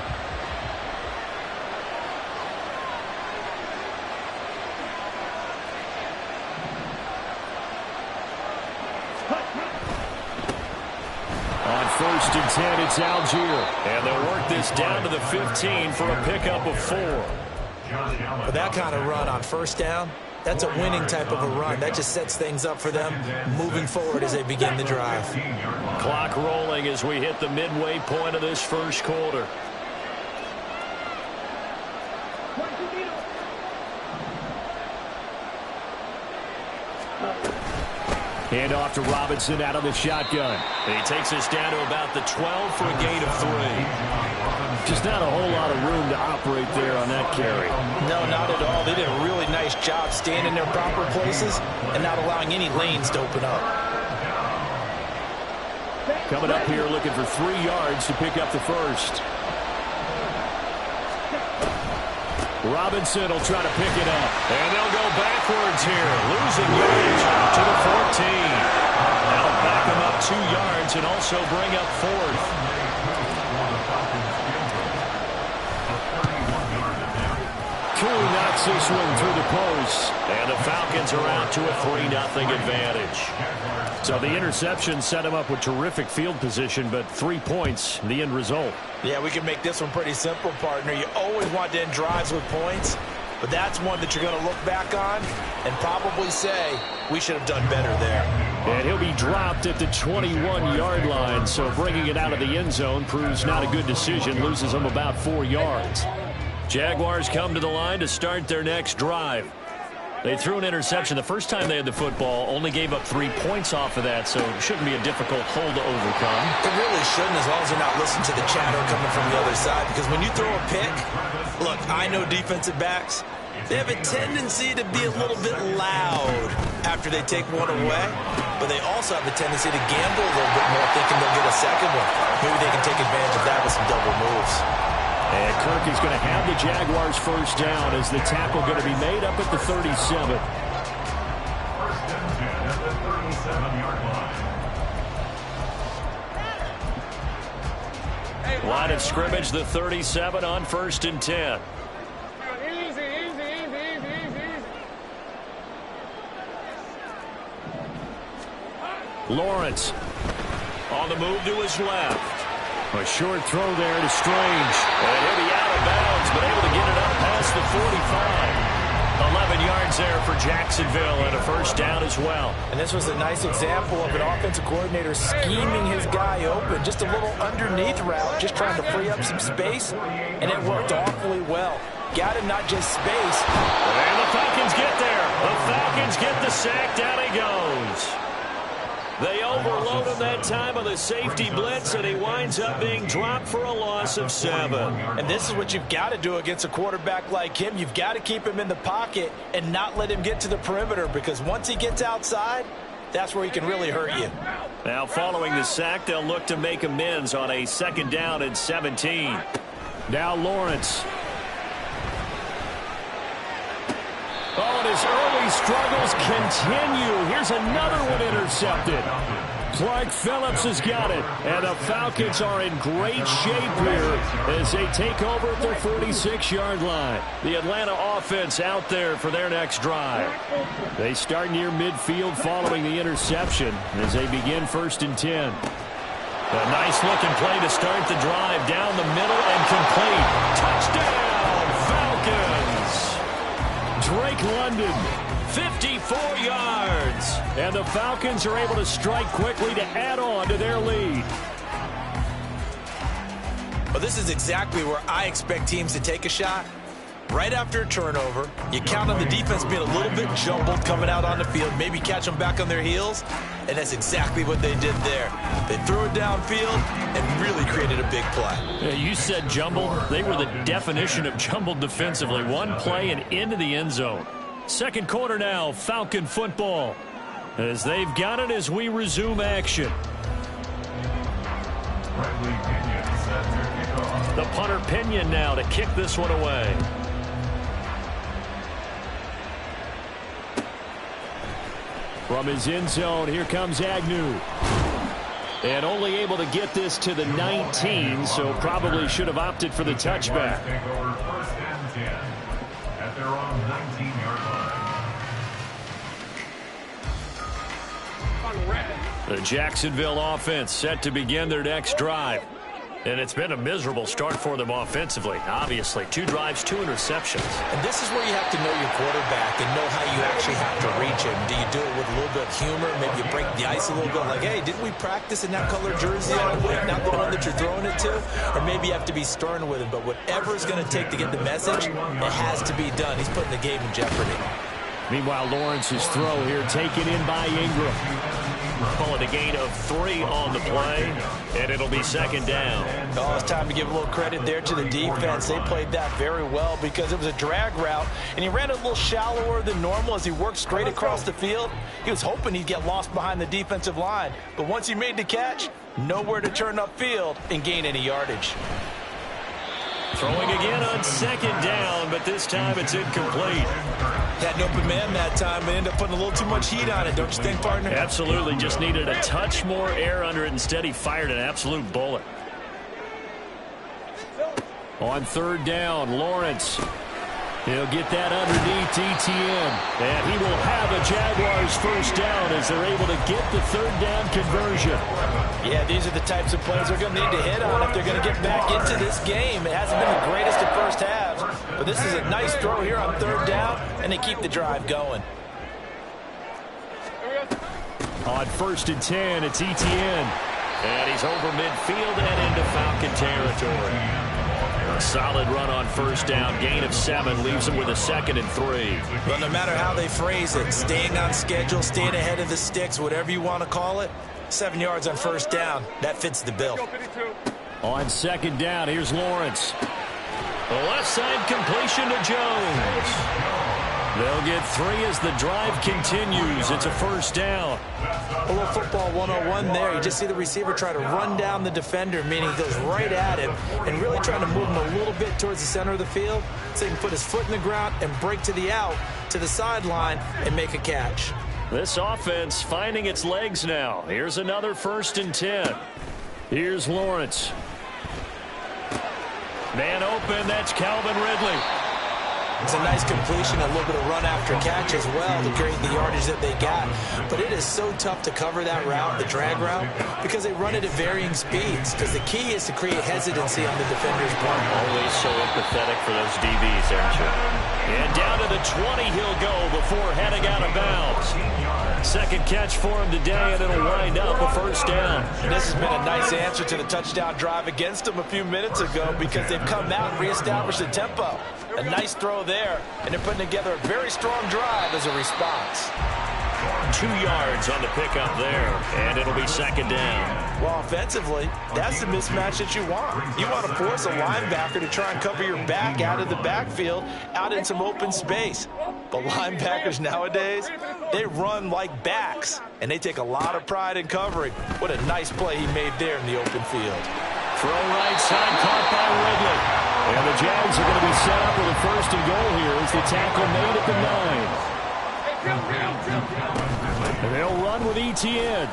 On 1st and 10, it's Algier. And they'll work this down to the 15 for a pickup of 4. With that kind of run on 1st down, that's a winning type of a run. That just sets things up for them moving forward as they begin the drive. Clock rolling as we hit the midway point of this first quarter. Hand off to Robinson out of the shotgun. And he takes us down to about the 12 for a gain of 3. Just not a whole lot of room to operate there on that carry. No, not at all. They did a really nice job staying in their proper places and not allowing any lanes to open up. Coming up here looking for 3 yards to pick up the 1st. Robinson will try to pick it up. And they'll go backwards here. Losing yardage to the 14. That'll back them up 2 yards and also bring up 4th. Cooley knocks this one through the post. And the Falcons are out to a 3-0 advantage. So the interception set him up with terrific field position, but 3 points, the end result. Yeah, we can make this one pretty simple, partner. You always want to end drives with points, but that's one that you're going to look back on and probably say, we should have done better there. And he'll be dropped at the 21-yard line, so bringing it out of the end zone proves not a good decision, loses him about 4 yards. Jaguars come to the line to start their next drive. They threw an interception the first time they had the football, only gave up 3 points off of that, so it shouldn't be a difficult hole to overcome. It really shouldn't, as long as you're not listening to the chatter coming from the other side, because when you throw a pick, look, I know defensive backs, they have a tendency to be a little bit loud after they take one away, but they also have a tendency to gamble a little bit more, thinking they'll get a second one. Maybe they can take advantage of that with some double moves. And Kirk is going to have the Jaguars first down as the tackle going to be made up at the 37. Line of scrimmage, the 37 on 1st and 10. Lawrence on the move to his left. A short throw there to Strange. And he'll be out of bounds, but able to get it up past the 45. 11 yards there for Jacksonville and a first down as well. And this was a nice example of an offensive coordinator scheming his guy open. Just a little underneath route, just trying to free up some space, and it worked awfully well. Got him not just space. And the Falcons get there. The Falcons get the sack. Down he goes. They overload him that time of the safety blitz, and he winds up being dropped for a loss of 7. And this is what you've got to do against a quarterback like him. You've got to keep him in the pocket and not let him get to the perimeter, because once he gets outside, that's where he can really hurt you. Now following the sack, they'll look to make amends on a 2nd down and 17. Now Lawrence. Oh, and his early struggles continue. Here's another one intercepted. Clark Phillips has got it. And the Falcons are in great shape here as they take over at their 46-yard line. The Atlanta offense out there for their next drive. They start near midfield following the interception as they begin 1st and 10. A nice-looking play to start the drive down the middle and complete. Touchdown, Falcons! Drake London, 54 yards. And the Falcons are able to strike quickly to add on to their lead. Well, this is exactly where I expect teams to take a shot. Right after a turnover, you count on the defense being a little bit jumbled coming out on the field, maybe catch them back on their heels, and that's exactly what they did there. They threw it downfield and really created a big play. Yeah, you said jumbled. They were the definition of jumbled defensively. One play and into the end zone. 2nd quarter now, Falcon football, as they've got it as we resume action. The punter Pinion now to kick this one away. From his end zone, here comes Agnew. And only able to get this to the 19, so probably should have opted for the touchback. At their own 19-yard line. The Jacksonville offense set to begin their next drive. And it's been a miserable start for them offensively. Obviously, 2 drives, 2 interceptions. And this is where you have to know your quarterback and know how you actually have to reach him. Do you do it with a little bit of humor? Maybe you break the ice a little bit, like, hey, didn't we practice in that color jersey all week, not the one that you're throwing it to? Or maybe you have to be stern with him. But whatever it's going to take to get the message, it has to be done. He's putting the game in jeopardy. Meanwhile, Lawrence's throw here taken in by Ingram. Call it a gain of 3 on the play, and it'll be 2nd down. Oh, it's time to give a little credit there to the defense. They played that very well because it was a drag route, and he ran it a little shallower than normal as he worked straight across the field. He was hoping he'd get lost behind the defensive line, but once he made the catch, nowhere to turn upfield and gain any yardage. Throwing again on 2nd down, but this time it's incomplete. Had an open man that time, but ended up putting a little too much heat on it, don't you think, partner? Absolutely, just needed a touch more air under it. Instead, he fired an absolute bullet. On 3rd down, Lawrence. He'll get that underneath ETN. And he will have a Jaguars first down as they're able to get the 3rd down conversion. Yeah, these are the types of plays they're going to need to hit on if they're going to get back into this game. It hasn't been the greatest of first halves, but this is a nice throw here on 3rd down, and they keep the drive going. On 1st and 10, it's ETN. And he's over midfield and into Falcon territory. A solid run on 1st down. Gain of 7 leaves him with a 2nd and 3. Well, no matter how they phrase it, staying on schedule, staying ahead of the sticks, whatever you want to call it, 7 yards on 1st down. That fits the bill. On 2nd down, here's Lawrence. The left side completion to Jones. They'll get 3 as the drive continues. It's a first down. A little football 101 there. You just see the receiver try to run down the defender, meaning he goes right at him and really trying to move him a little bit towards the center of the field so he can put his foot in the ground and break to the out, to the sideline, and make a catch. This offense finding its legs now. Here's another 1st and 10. Here's Lawrence. Man open, that's Calvin Ridley. It's a nice completion, a little bit of run after catch as well to create the yardage that they got. But it is so tough to cover that route, the drag route, because they run it at varying speeds. Because the key is to create hesitancy on the defender's part. Always so empathetic for those DBs, aren't you? And down to the 20 he'll go before heading out of bounds. Second catch for him today, and it'll wind up a first down. And this has been a nice answer to the touchdown drive against them a few minutes ago because they've come out and reestablished the tempo. A nice throw there, and they're putting together a very strong drive as a response. 2 yards on the pickup there, and it'll be second down. Well, offensively, that's the mismatch that you want. You want to force a linebacker to try and cover your back out of the backfield, out in some open space. But linebackers nowadays, they run like backs, and they take a lot of pride in covering. What a nice play he made there in the open field. Throw right side, caught by Ridley. And the Jags are going to be set up with a 1st and goal here as the tackle made at the 9. And they'll run with ETN.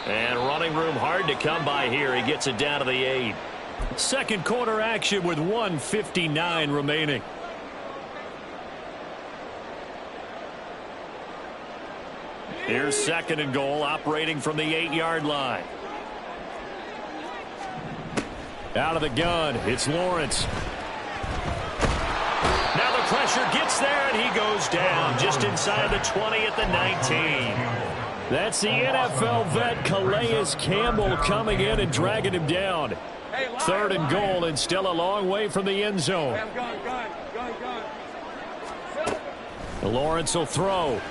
And running room hard to come by here. He gets it down to the 8. Second quarter action with 1:59 remaining. Here's 2nd and goal, operating from the 8-yard line. Out of the gun, it's Lawrence. Now the pressure gets there, and he goes down just inside the 20 at the 19. That's the NFL vet Calais Campbell coming in and dragging him down. 3rd and goal, and still a long way from the end zone. Lawrence will throw.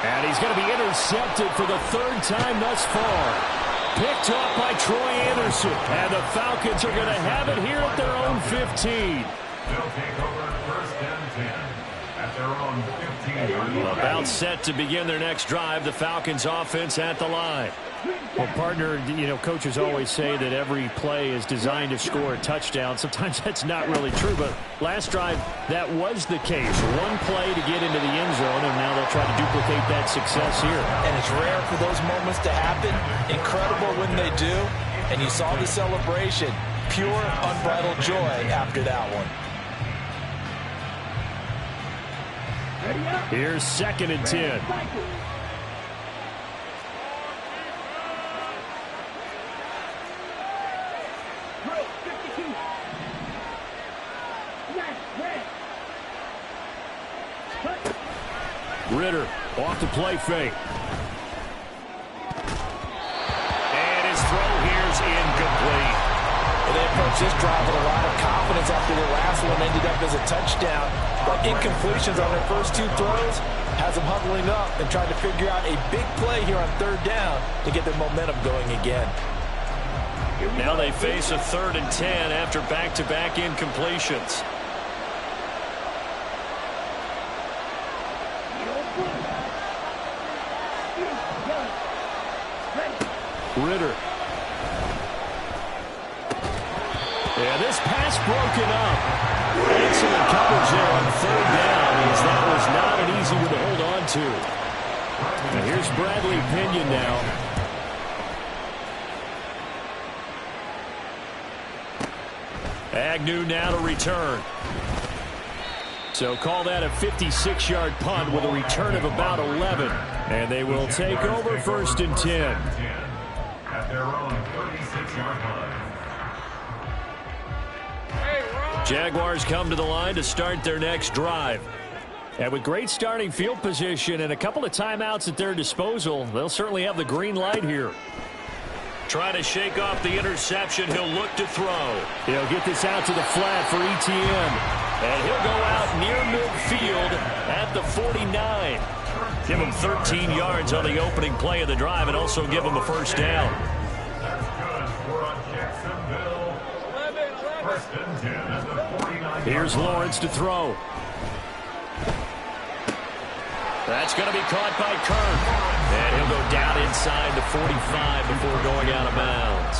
And he's going to be intercepted for the 3rd time thus far. Picked up by Troy Anderson. And the Falcons are going to have it here at their own 15. They'll take over 1st and 10 at their own 15. About set to begin their next drive. The Falcons offense at the line. Well, partner, you know, coaches always say that every play is designed to score a touchdown. Sometimes that's not really true, but last drive, that was the case. One play to get into the end zone, and now they'll try to duplicate that success here. And it's rare for those moments to happen. Incredible when they do. And you saw the celebration. Pure, unbridled joy after that one. Here's 2nd and 10. Ritter off the play fake. And his throw here's incomplete. Well, they approached this drive with a lot of confidence after the last one ended up as a touchdown. But incompletions on their first 2 throws has them huddling up and trying to figure out a big play here on 3rd down to get their momentum going again. Now they face a 3rd and 10 after back-to-back incompletions. Ritter. And this pass broken up. Excellent coverage there on 3rd down, as that was not an easy one to hold on to. And here's Bradley Pinion now. Agnew now to return. So call that a 56-yard punt with a return of about 11. And they will take over 1st and 10. At their own 36-yard line. Jaguars come to the line to start their next drive. And with great starting field position and a couple of timeouts at their disposal, they'll certainly have the green light here. Trying to shake off the interception, he'll look to throw. He'll get this out to the flat for ETN. And he'll go out near midfield at the 49. Give him 13 yards on the opening play of the drive and also give him a first down. First and 10 at the 49. Here's Lawrence to throw. That's going to be caught by Kirk. And he'll go down inside the 45 before going out of bounds.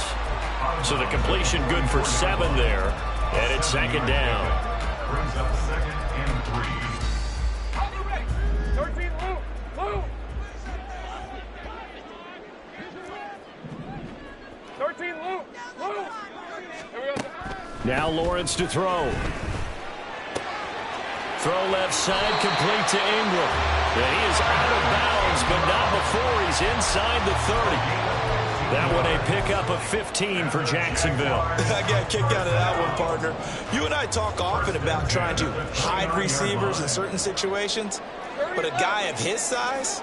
So the completion good for 7 there. And it's second down. Brings up second and 3. 13, move! 13, move! Here we go. Now Lawrence to throw. Throw left side, complete to Ingram. And he is out of bounds, but not before he's inside the 30. That one a pickup of 15 for Jacksonville. I got kicked out of that one, partner. You and I talk often about trying to hide receivers in certain situations, but a guy of his size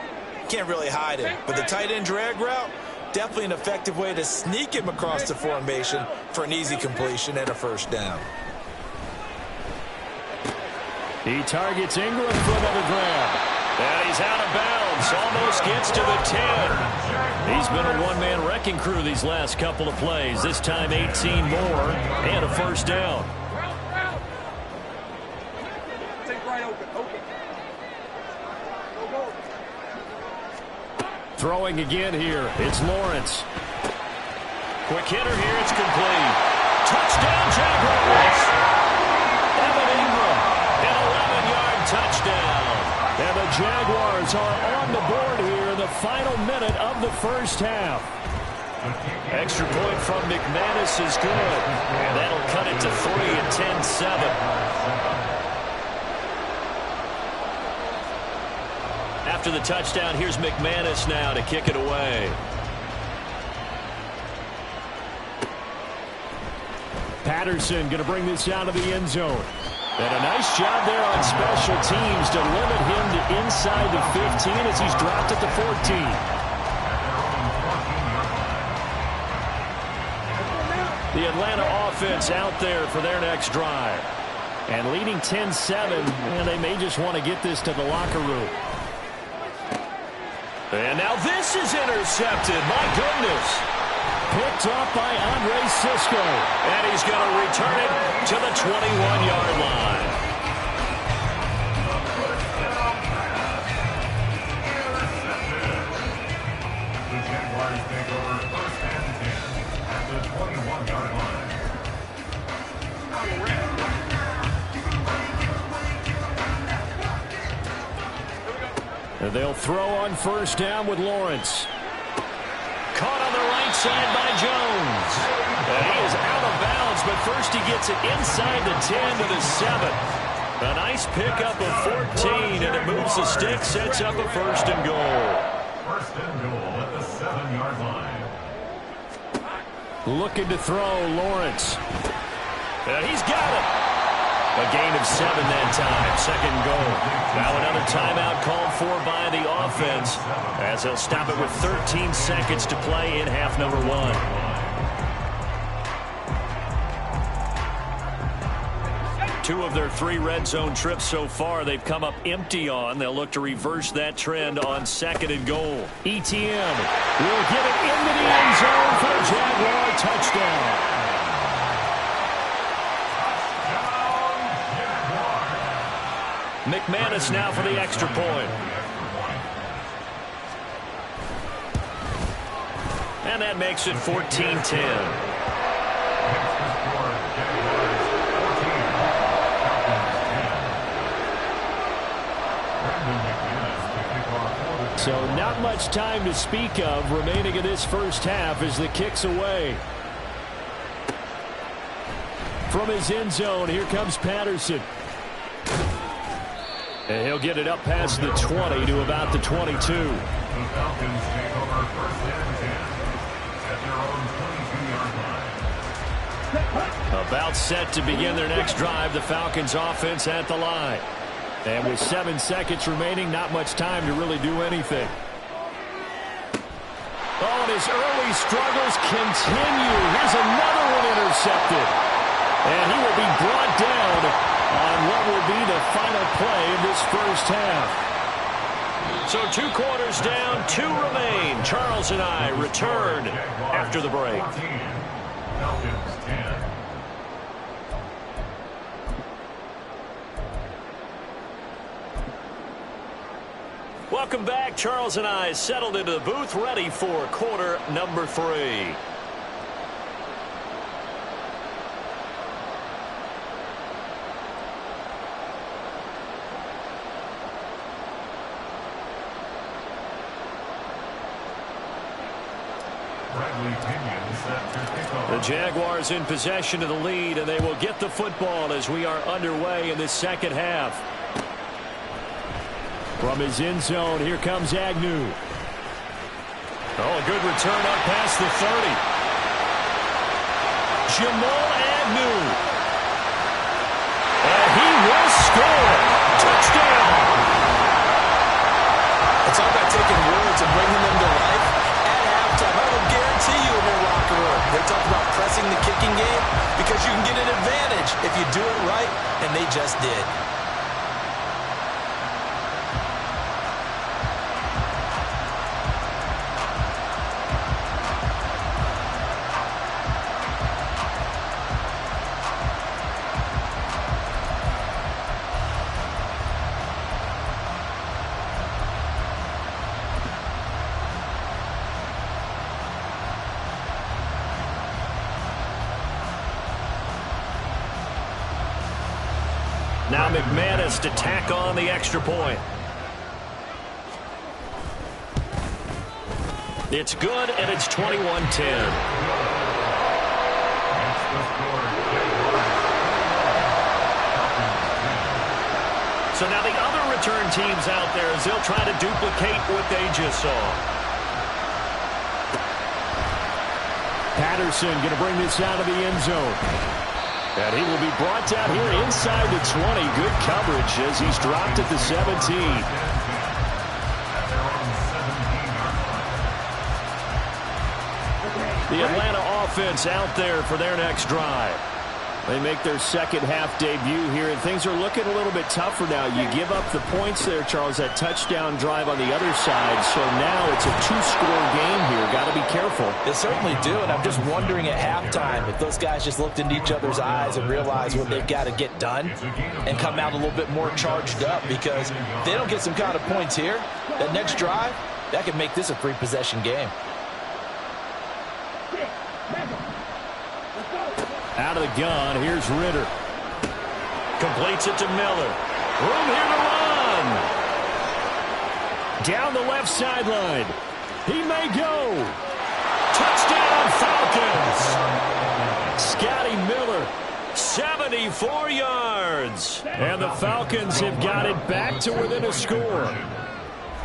can't really hide him. But the tight end drag route, definitely an effective way to sneak him across the formation for an easy completion and a first down. He targets Ingram for another grab. And he's out of bounds. Almost gets to the 10. He's been a one-man wrecking crew these last couple of plays. This time 18 more and a first down. Take right open. Go. Throwing again here. It's Lawrence. Quick hitter here. It's complete. Touchdown, Jaguars. Evan Ingram. An 11-yard touchdown. And the Jaguars are on the board here in the final minute of the first half. Extra point from McManus is good. And that'll cut it to 3 and 10-7. After the touchdown, here's McManus now to kick it away. Patterson going to bring this out of the end zone. And a nice job there on special teams to limit him to inside the 15 as he's dropped at the 14. The Atlanta offense out there for their next drive. And leading 10-7, and they may just want to get this to the locker room. And now this is intercepted. My goodness. Picked off by Andre Sisco. And he's going to return it to the 21-yard line. The Jaguars take over first and 10 at the 21-yard line. And they'll throw on first down with Lawrence. Caught on the right side by Jones. And he is out of bounds, but first he gets it inside the 10 to the 7. A nice pickup of 14, and it moves the stick, sets up a first and goal. First and goal at the 7-yard line. Looking to throw, Lawrence. And he's got it. A gain of 7 that time, second goal. Now another timeout called for by the offense as they'll stop it with 13 seconds to play in half number 1. 2 of their 3 red zone trips so far they've come up empty on. They'll look to reverse that trend on second and goal. ETN will get it into the end zone for a Jaguar touchdown. McManus now for the extra point. And that makes it 14-10. So not much time to speak of remaining in this first half as the kick's away. From his end zone, here comes Patterson. And he'll get it up past the 20 to about the 22. The Falcons take over first and 10 at their own 22-yard line. About set to begin their next drive, the Falcons offense at the line. And with 7 seconds remaining, not much time to really do anything. Oh, and his early struggles continue. Here's another one intercepted. And he will be brought down on what will be the final play of this first half. So 2 quarters down, 2 remain. Charles and I return after the break. 14, Falcons 10. Welcome back. Charles and I settled into the booth, ready for quarter number 3. The Jaguars in possession of the lead, and they will get the football as we are underway in this second half. From his end zone, here comes Agnew. Oh, a good return up past the 30. Jamal Agnew. And he will score. Touchdown. It's all about taking words and bringing them to life. At halftime, I will guarantee you in their locker room, they talk about pressing the kicking game because you can get an advantage if you do it right, and they just did. Now McManus to tack on the extra point. It's good, and it's 21-10. So now the other return teams out there as they'll try to duplicate what they just saw. Patterson going to bring this out of the end zone. And he will be brought down here inside the 20. Good coverage as he's dropped at the 17. The Atlanta offense out there for their next drive. They make their second half debut here, and things are looking a little bit tougher now. You give up the points there, Charles, that touchdown drive on the other side. So now it's a 2-score game here. Got to be careful. They certainly do, and I'm just wondering at halftime if those guys just looked into each other's eyes and realized what they've got to get done and come out a little bit more charged up, because if they don't get some kind of points here, that next drive, that could make this a 3-possession game. Out of the gun, here's Ritter. Completes it to Miller. Room here to run. Down the left sideline. He may go. Touchdown, Falcons. Scotty Miller, 74 yards. And the Falcons have got it back to within a score.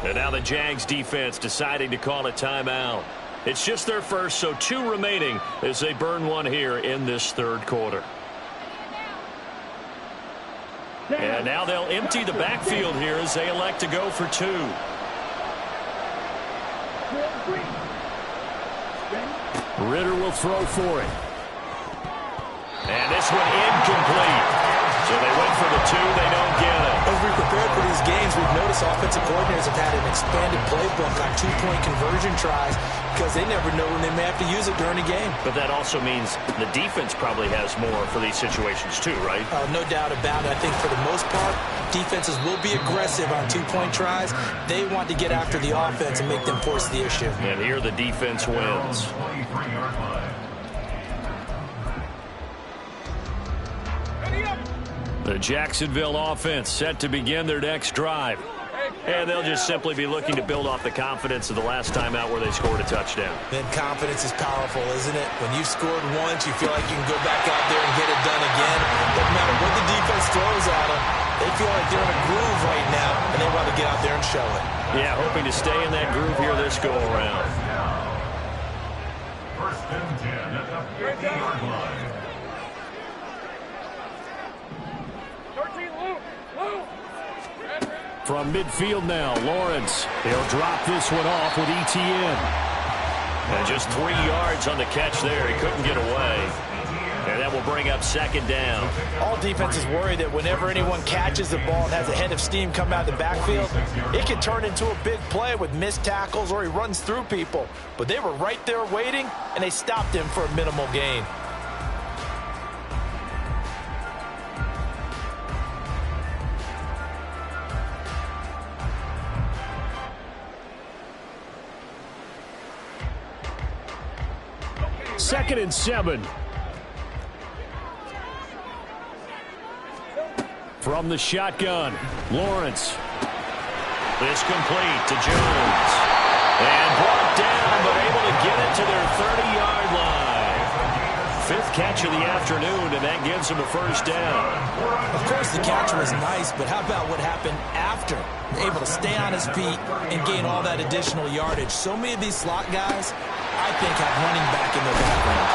And now the Jags defense deciding to call a timeout. It's just their first, so 2 remaining as they burn one here in this third quarter. And now they'll empty the backfield here as they elect to go for 2. Ritter will throw for it. And this one incomplete. So they went for the 2, they don't get it. As we prepare for these games, we've noticed offensive coordinators have had an expanded playbook on 2-point conversion tries because they never know when they may have to use it during a game. But that also means the defense probably has more for these situations too, right? No doubt about it. I think for the most part, defenses will be aggressive on 2-point tries. They want to get after the offense and make them force the issue. And here the defense wins. The Jacksonville offense set to begin their next drive. And they'll just simply be looking to build off the confidence of the last time out where they scored a touchdown. Then confidence is powerful, isn't it? When you've scored once, you feel like you can go back out there and get it done again. Doesn't matter what the defense throws at them. They feel like they're in a groove right now, and they want to get out there and show it. Yeah, hoping to stay in that groove here this go-around. First and 10 at the 50-yard line. From midfield now, Lawrence. He'll drop this one off with ETN. And just 3 yards on the catch there. He couldn't get away. And that will bring up second down. All defenses worry that whenever anyone catches the ball and has a head of steam come out of the backfield, it can turn into a big play with missed tackles or he runs through people. But they were right there waiting, and they stopped him for a minimal gain. 2nd and 7. From the shotgun, Lawrence. This complete to Jones. And brought down, but able to get it to their 30-yard line. 5th catch of the afternoon, and that gives him a first down. Of course, the catch was nice, but how about what happened after? Able to stay on his feet and gain all that additional yardage. So many of these slot guys, I think, have running back in their background.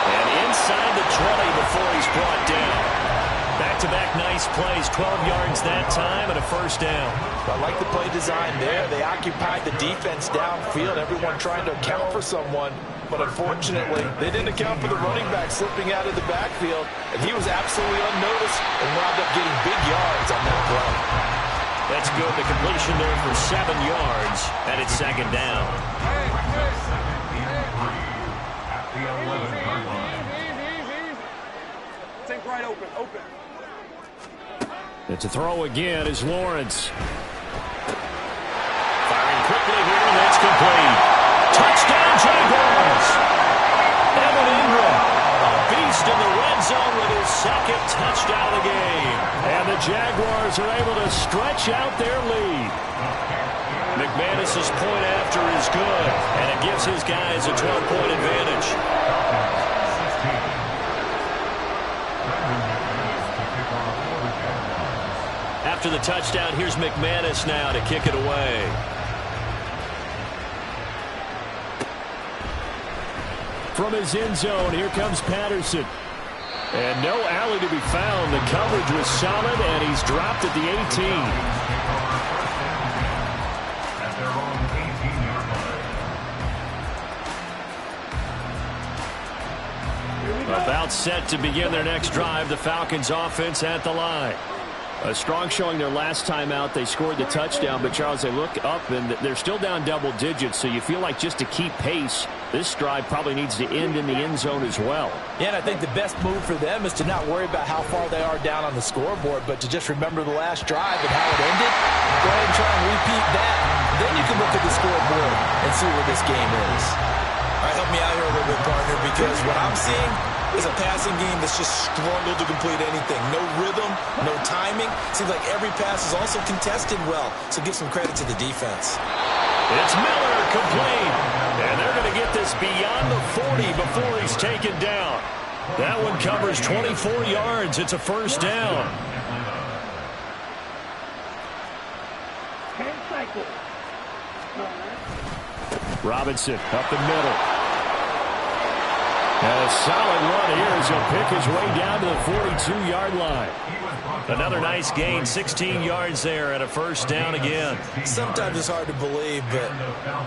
And inside the 20 before he's brought down. Back-to-back nice plays, 12 yards that time and a first down. I like the play design there. They occupied the defense downfield, everyone trying to account for someone. But unfortunately, they didn't account for the running back slipping out of the backfield, and he was absolutely unnoticed and wound up getting big yards on that play. That's good. The completion there for 7 yards, and it's 2nd down. At the 11-yard line. Think right open. It's a throw again is Lawrence. Firing quickly here, and that's complete. Touchdown, Jaguars! Evan Ingram, a beast in the red zone with his 2nd touchdown of the game. And the Jaguars are able to stretch out their lead. McManus's point after is good, and it gives his guys a 12-point advantage. After the touchdown, here's McManus now to kick it away. From his end zone, here comes Patterson. And no alley to be found. The coverage was solid, and he's dropped at the 18. About set to begin their next drive. The Falcons offense at the line. A strong showing their last time out. They scored the touchdown, but Charles, they look up and they're still down double digits, so you feel like just to keep pace, this drive probably needs to end in the end zone as well. Yeah, and I think the best move for them is to not worry about how far they are down on the scoreboard, but to just remember the last drive and how it ended. Go ahead and try and repeat that. Then you can look at the scoreboard and see where this game is. All right, help me out here a little bit, partner, because what I'm seeing is a passing game that's just struggled to complete anything. No rhythm, no timing. Seems like every pass is also contested well, so give some credit to the defense. It's Miller complete, and they're going to get this beyond the 40 before he's taken down. That one covers 24 yards. It's a first down. Robinson up the middle. And a solid run here as he'll pick his way down to the 42-yard line. Another nice gain, 16 yards there and a first down again. Sometimes it's hard to believe, but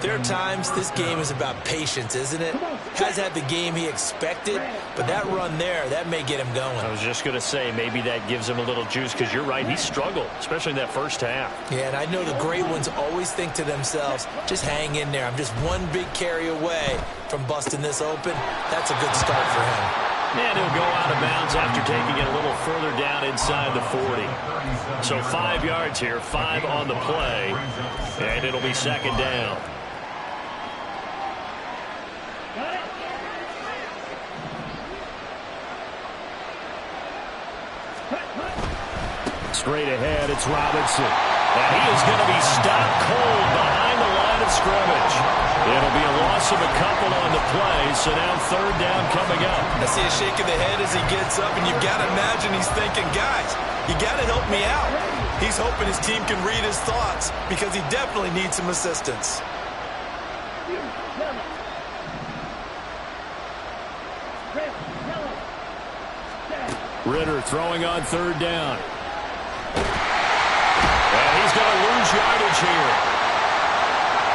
there are times this game is about patience, isn't it? Has had the game he expected, but that run there, that may get him going. I was just going to say, maybe that gives him a little juice, because you're right, he struggled, especially in that first half. Yeah, and I know the great ones always think to themselves, just hang in there. I'm just one big carry away from busting this open. That's a good start for him. And he'll go out of bounds after taking it a little further down inside the 40. So 5 yards here, 5 on the play, and it'll be second down. Straight ahead, it's Robinson. And he is going to be stopped cold behind the line of scrimmage. It'll be a loss of a couple on the play, so now third down coming up. I see a shake of the head as he gets up, and you've got to imagine he's thinking, guys, you got to help me out. He's hoping his team can read his thoughts because he definitely needs some assistance. Ritter throwing on third down. And he's going to lose yardage here,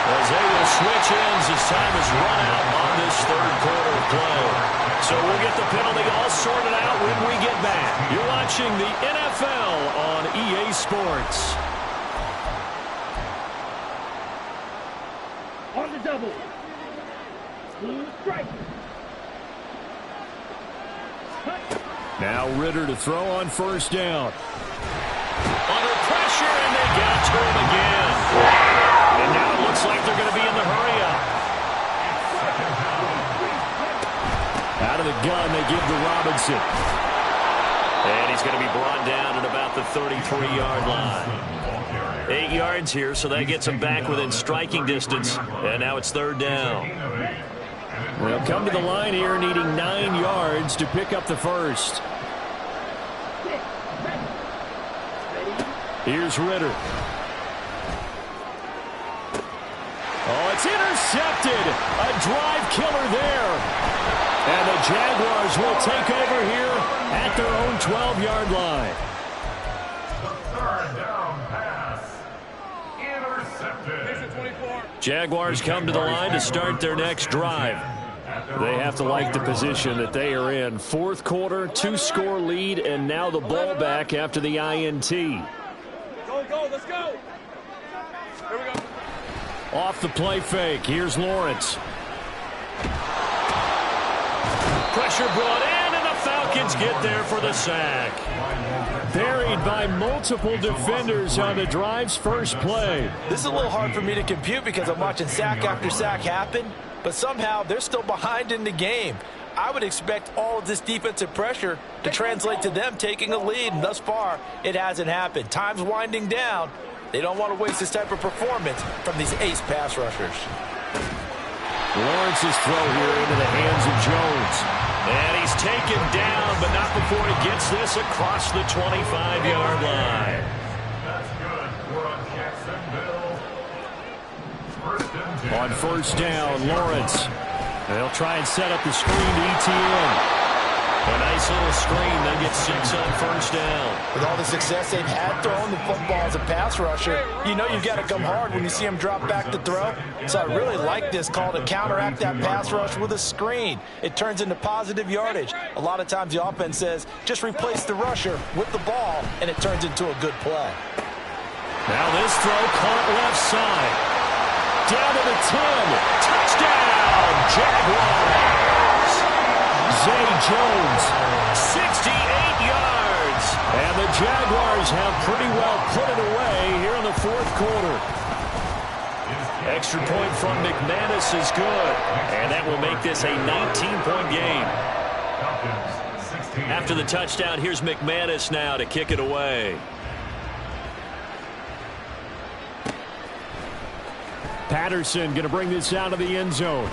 as they will switch ends as time is run out on this third quarter of play. So we'll get the penalty all sorted out when we get back. You're watching the NFL on EA Sports. On the double. Strike. Now Ritter to throw on first down. Under pressure, and they got to him again. And now it looks like they're going to be in the hurry-up. the gun they give to Robinson. And he's going to be brought down at about the 33-yard line. 8 yards here, so that gets him back within striking distance. And now it's third down. They'll come to the line here needing 9 yards to pick up the first. Here's Ritter. Oh, it's intercepted. A drive killer there. And the Jaguars will take over here at their own 12-yard line. The third down pass. Intercepted. Jaguars come to the line to start their next drive. They have to like the position that they are in. Fourth quarter, 2-score lead, and now the ball back after the INT. Go, let's go. Here we go. Off the play fake. Here's Lawrence. Pressure brought in, and the Falcons get there for the sack. Buried by multiple defenders on the drive's first play. This is a little hard for me to compute because I'm watching sack after sack happen, but somehow they're still behind in the game. I would expect all of this defensive pressure to translate to them taking a lead, and thus far, it hasn't happened. Time's winding down. They don't want to waste this type of performance from these ace pass rushers. Lawrence's throw here into the hands of Jones. And he's taken down, but not before he gets this across the 25-yard line. That's good for Jacksonville. First and 10. On first down, Lawrence. They'll try and set up the screen to ETN. A nice little screen. They get 6 on first down. With all the success they've had throwing the football as a pass rusher, you know you've got to come hard when you see them drop back to throw. So I really like this call to counteract that pass rush with a screen. It turns into positive yardage. A lot of times the offense says, just replace the rusher with the ball, and it turns into a good play. Now this throw caught left side. Down to the 10. Touchdown, Jaguars. Zay Jones, 68 yards. and the Jaguars have pretty well put it away here in the fourth quarter. Extra point from McManus is good, and that will make this a 19-point game. After the touchdown, here's McManus now to kick it away. Patterson going to bring this out of the end zone.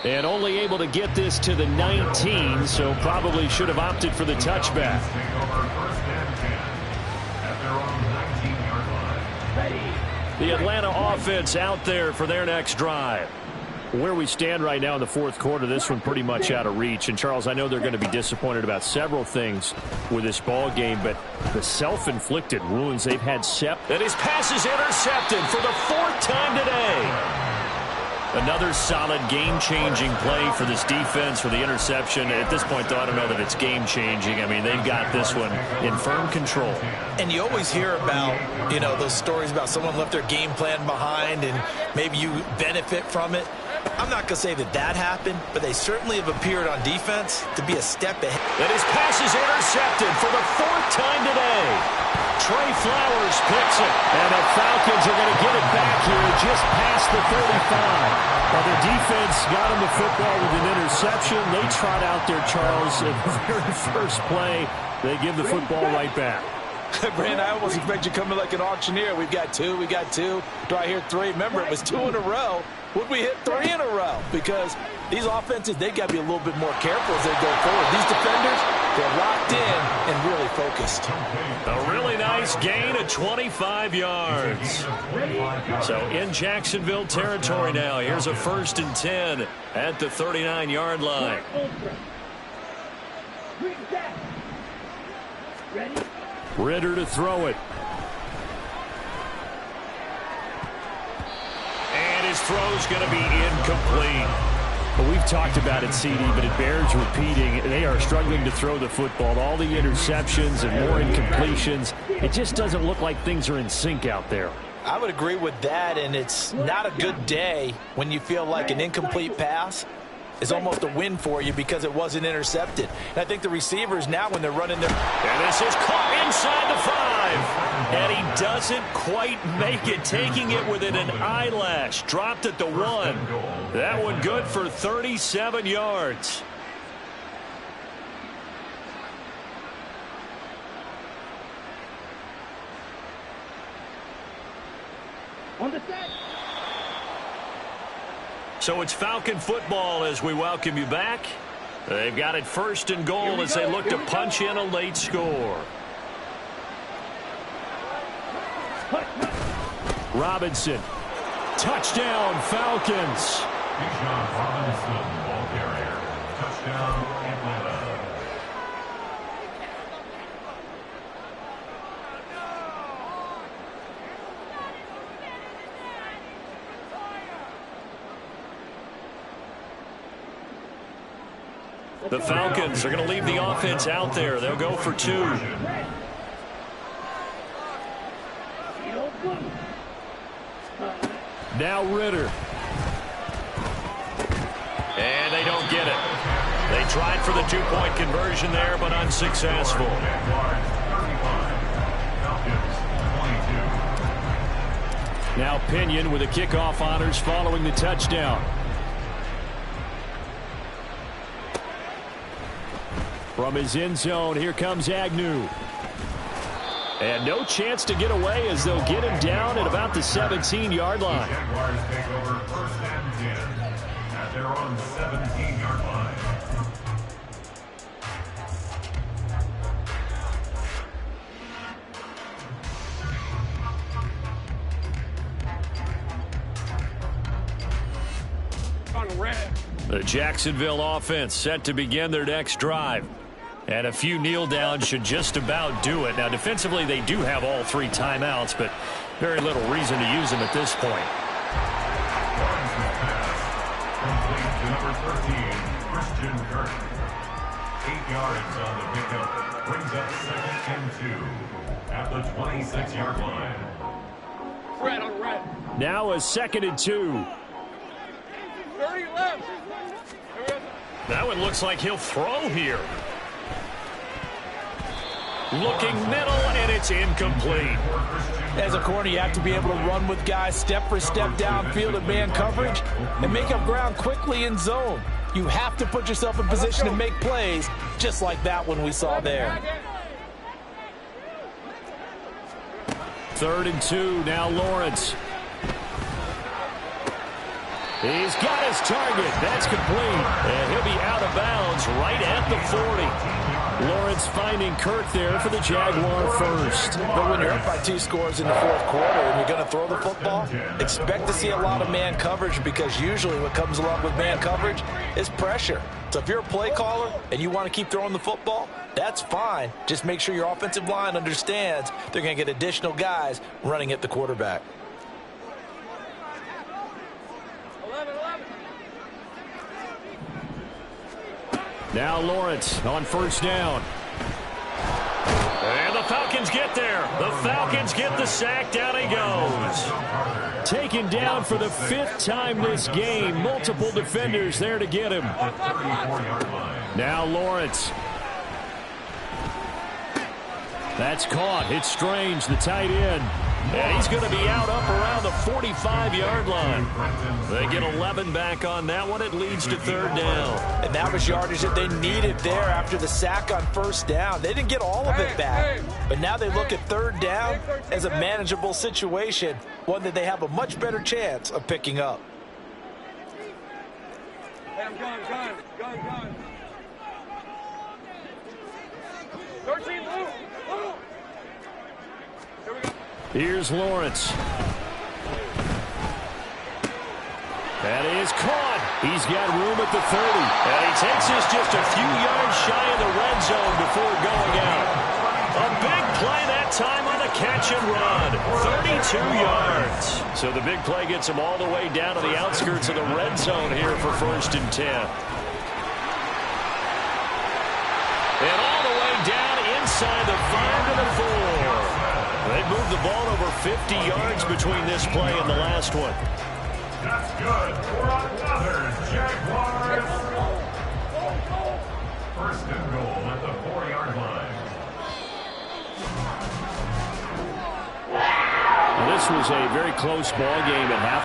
And only able to get this to the 19, so probably should have opted for the touchback. The Atlanta offense out there for their next drive. Where we stand right now in the fourth quarter, this one pretty much out of reach. And, Charles, I know they're going to be disappointed about several things with this ball game, but the self-inflicted wounds they've had And his pass is intercepted for the 4th time today. Another solid game-changing play for this defense for the interception. At this point, though, I don't know that it's game-changing. I mean, they've got this one in firm control. And you always hear about, you know, those stories about someone left their game plan behind and maybe you benefit from it. I'm not going to say that that happened, but they certainly have appeared on defense to be a step ahead. And his pass is intercepted for the 4th time today. Trey Flowers picks it, and the Falcons are going to get it back here just past the 35. Well, the defense got him the football with an interception. They trot out there, Charles, in the very first play. They give the football right back. Brandon, I almost expect you to come in like an auctioneer. We've got 2, we got 2. Do I hear 3? Remember, it was 2 in a row. Would we hit 3 in a row? Because these offenses, they got to be a little bit more careful as they go forward. These defenders, they're locked in and really focused. A really nice gain of 25 yards. So in Jacksonville territory now. Here's a 1st and 10 at the 39-yard line. Ritter to throw it. And his throw's going to be incomplete. Well, we've talked about it, CD, but it bears repeating. They are struggling to throw the football. All the interceptions and more incompletions. It just doesn't look like things are in sync out there. I would agree with that, and it's not a good day when you feel like an incomplete pass is almost a win for you because it wasn't intercepted. And I think the receivers now, when they're running their... And this is caught inside the 5. And he doesn't quite make it, taking it within an eyelash. Dropped at the 1. That one good for 37 yards. On the set. So it's Falcon football as we welcome you back. They've got it 1st and goal as they look to punch in a late score. Robinson. Touchdown, Falcons. Bijan Robinson, ball carrier. Touchdown, Atlanta. The Falcons are going to leave the offense out there. They'll go for 2. Now Ritter. And they don't get it. They tried for the 2-point conversion there, but unsuccessful. Now Pinion with the kickoff honors following the touchdown. From his end zone, here comes Agnew. And no chance to get away as they'll get him down at about the 17-yard line. Jaguars take over 1st and 10 at their own 17-yard line. On red. The Jacksonville offense set to begin their next drive. And a few kneel downs should just about do it. Now, defensively, they do have all 3 timeouts, but very little reason to use them at this point. Lawrence's pass, complete to number 13, Christian Kirk. 8 yards on the pickup, brings up 2nd and 2 at the 26-yard line. Red on red. Now a 2nd and 2. 30 left. That one looks like he'll throw here. Looking middle, and it's incomplete. As a corner, you have to be able to run with guys step for step downfield in man coverage and make up ground quickly in zone. You have to put yourself in position to make plays, just like that one we saw there. 3rd and 2, now Lawrence. He's got his target. That's complete. And he'll be out of bounds right at the 40. Lawrence finding Kirk there for the Jaguar first. But when you're up by 2 scores in the 4th quarter and you're going to throw the football, expect to see a lot of man coverage, because usually what comes along with man coverage is pressure. So if you're a play caller and you want to keep throwing the football, that's fine. Just make sure your offensive line understands they're going to get additional guys running at the quarterback. 11. Now Lawrence on 1st down. And the Falcons get there. The Falcons get the sack. Down he goes. Taken down for the 5th time this game. Multiple defenders there to get him. Now Lawrence. That's caught. It's Strange, the tight end. And he's going to be out up around the 45-yard line. They get 11 back on that one. It leads to 3rd down. And that was yardage that they needed there after the sack on 1st down. They didn't get all of it back. But now they look at 3rd down as a manageable situation, one that they have a much better chance of picking up. Hey, I'm gone. 13, Lou. Here we go. Here's Lawrence. That is caught. He's got room at the 30. And he takes this just a few yards shy of the red zone before going out. A big play that time on the catch and run. 32 yards. So the big play gets him all the way down to the outskirts of the red zone here for 1st and 10. And all the way down inside the 5 to the 4. They moved the ball over 50 yards between this play and the last one. That's good for another Jaguars. First and goal at the 4-yard line. This was a very close ball game at half.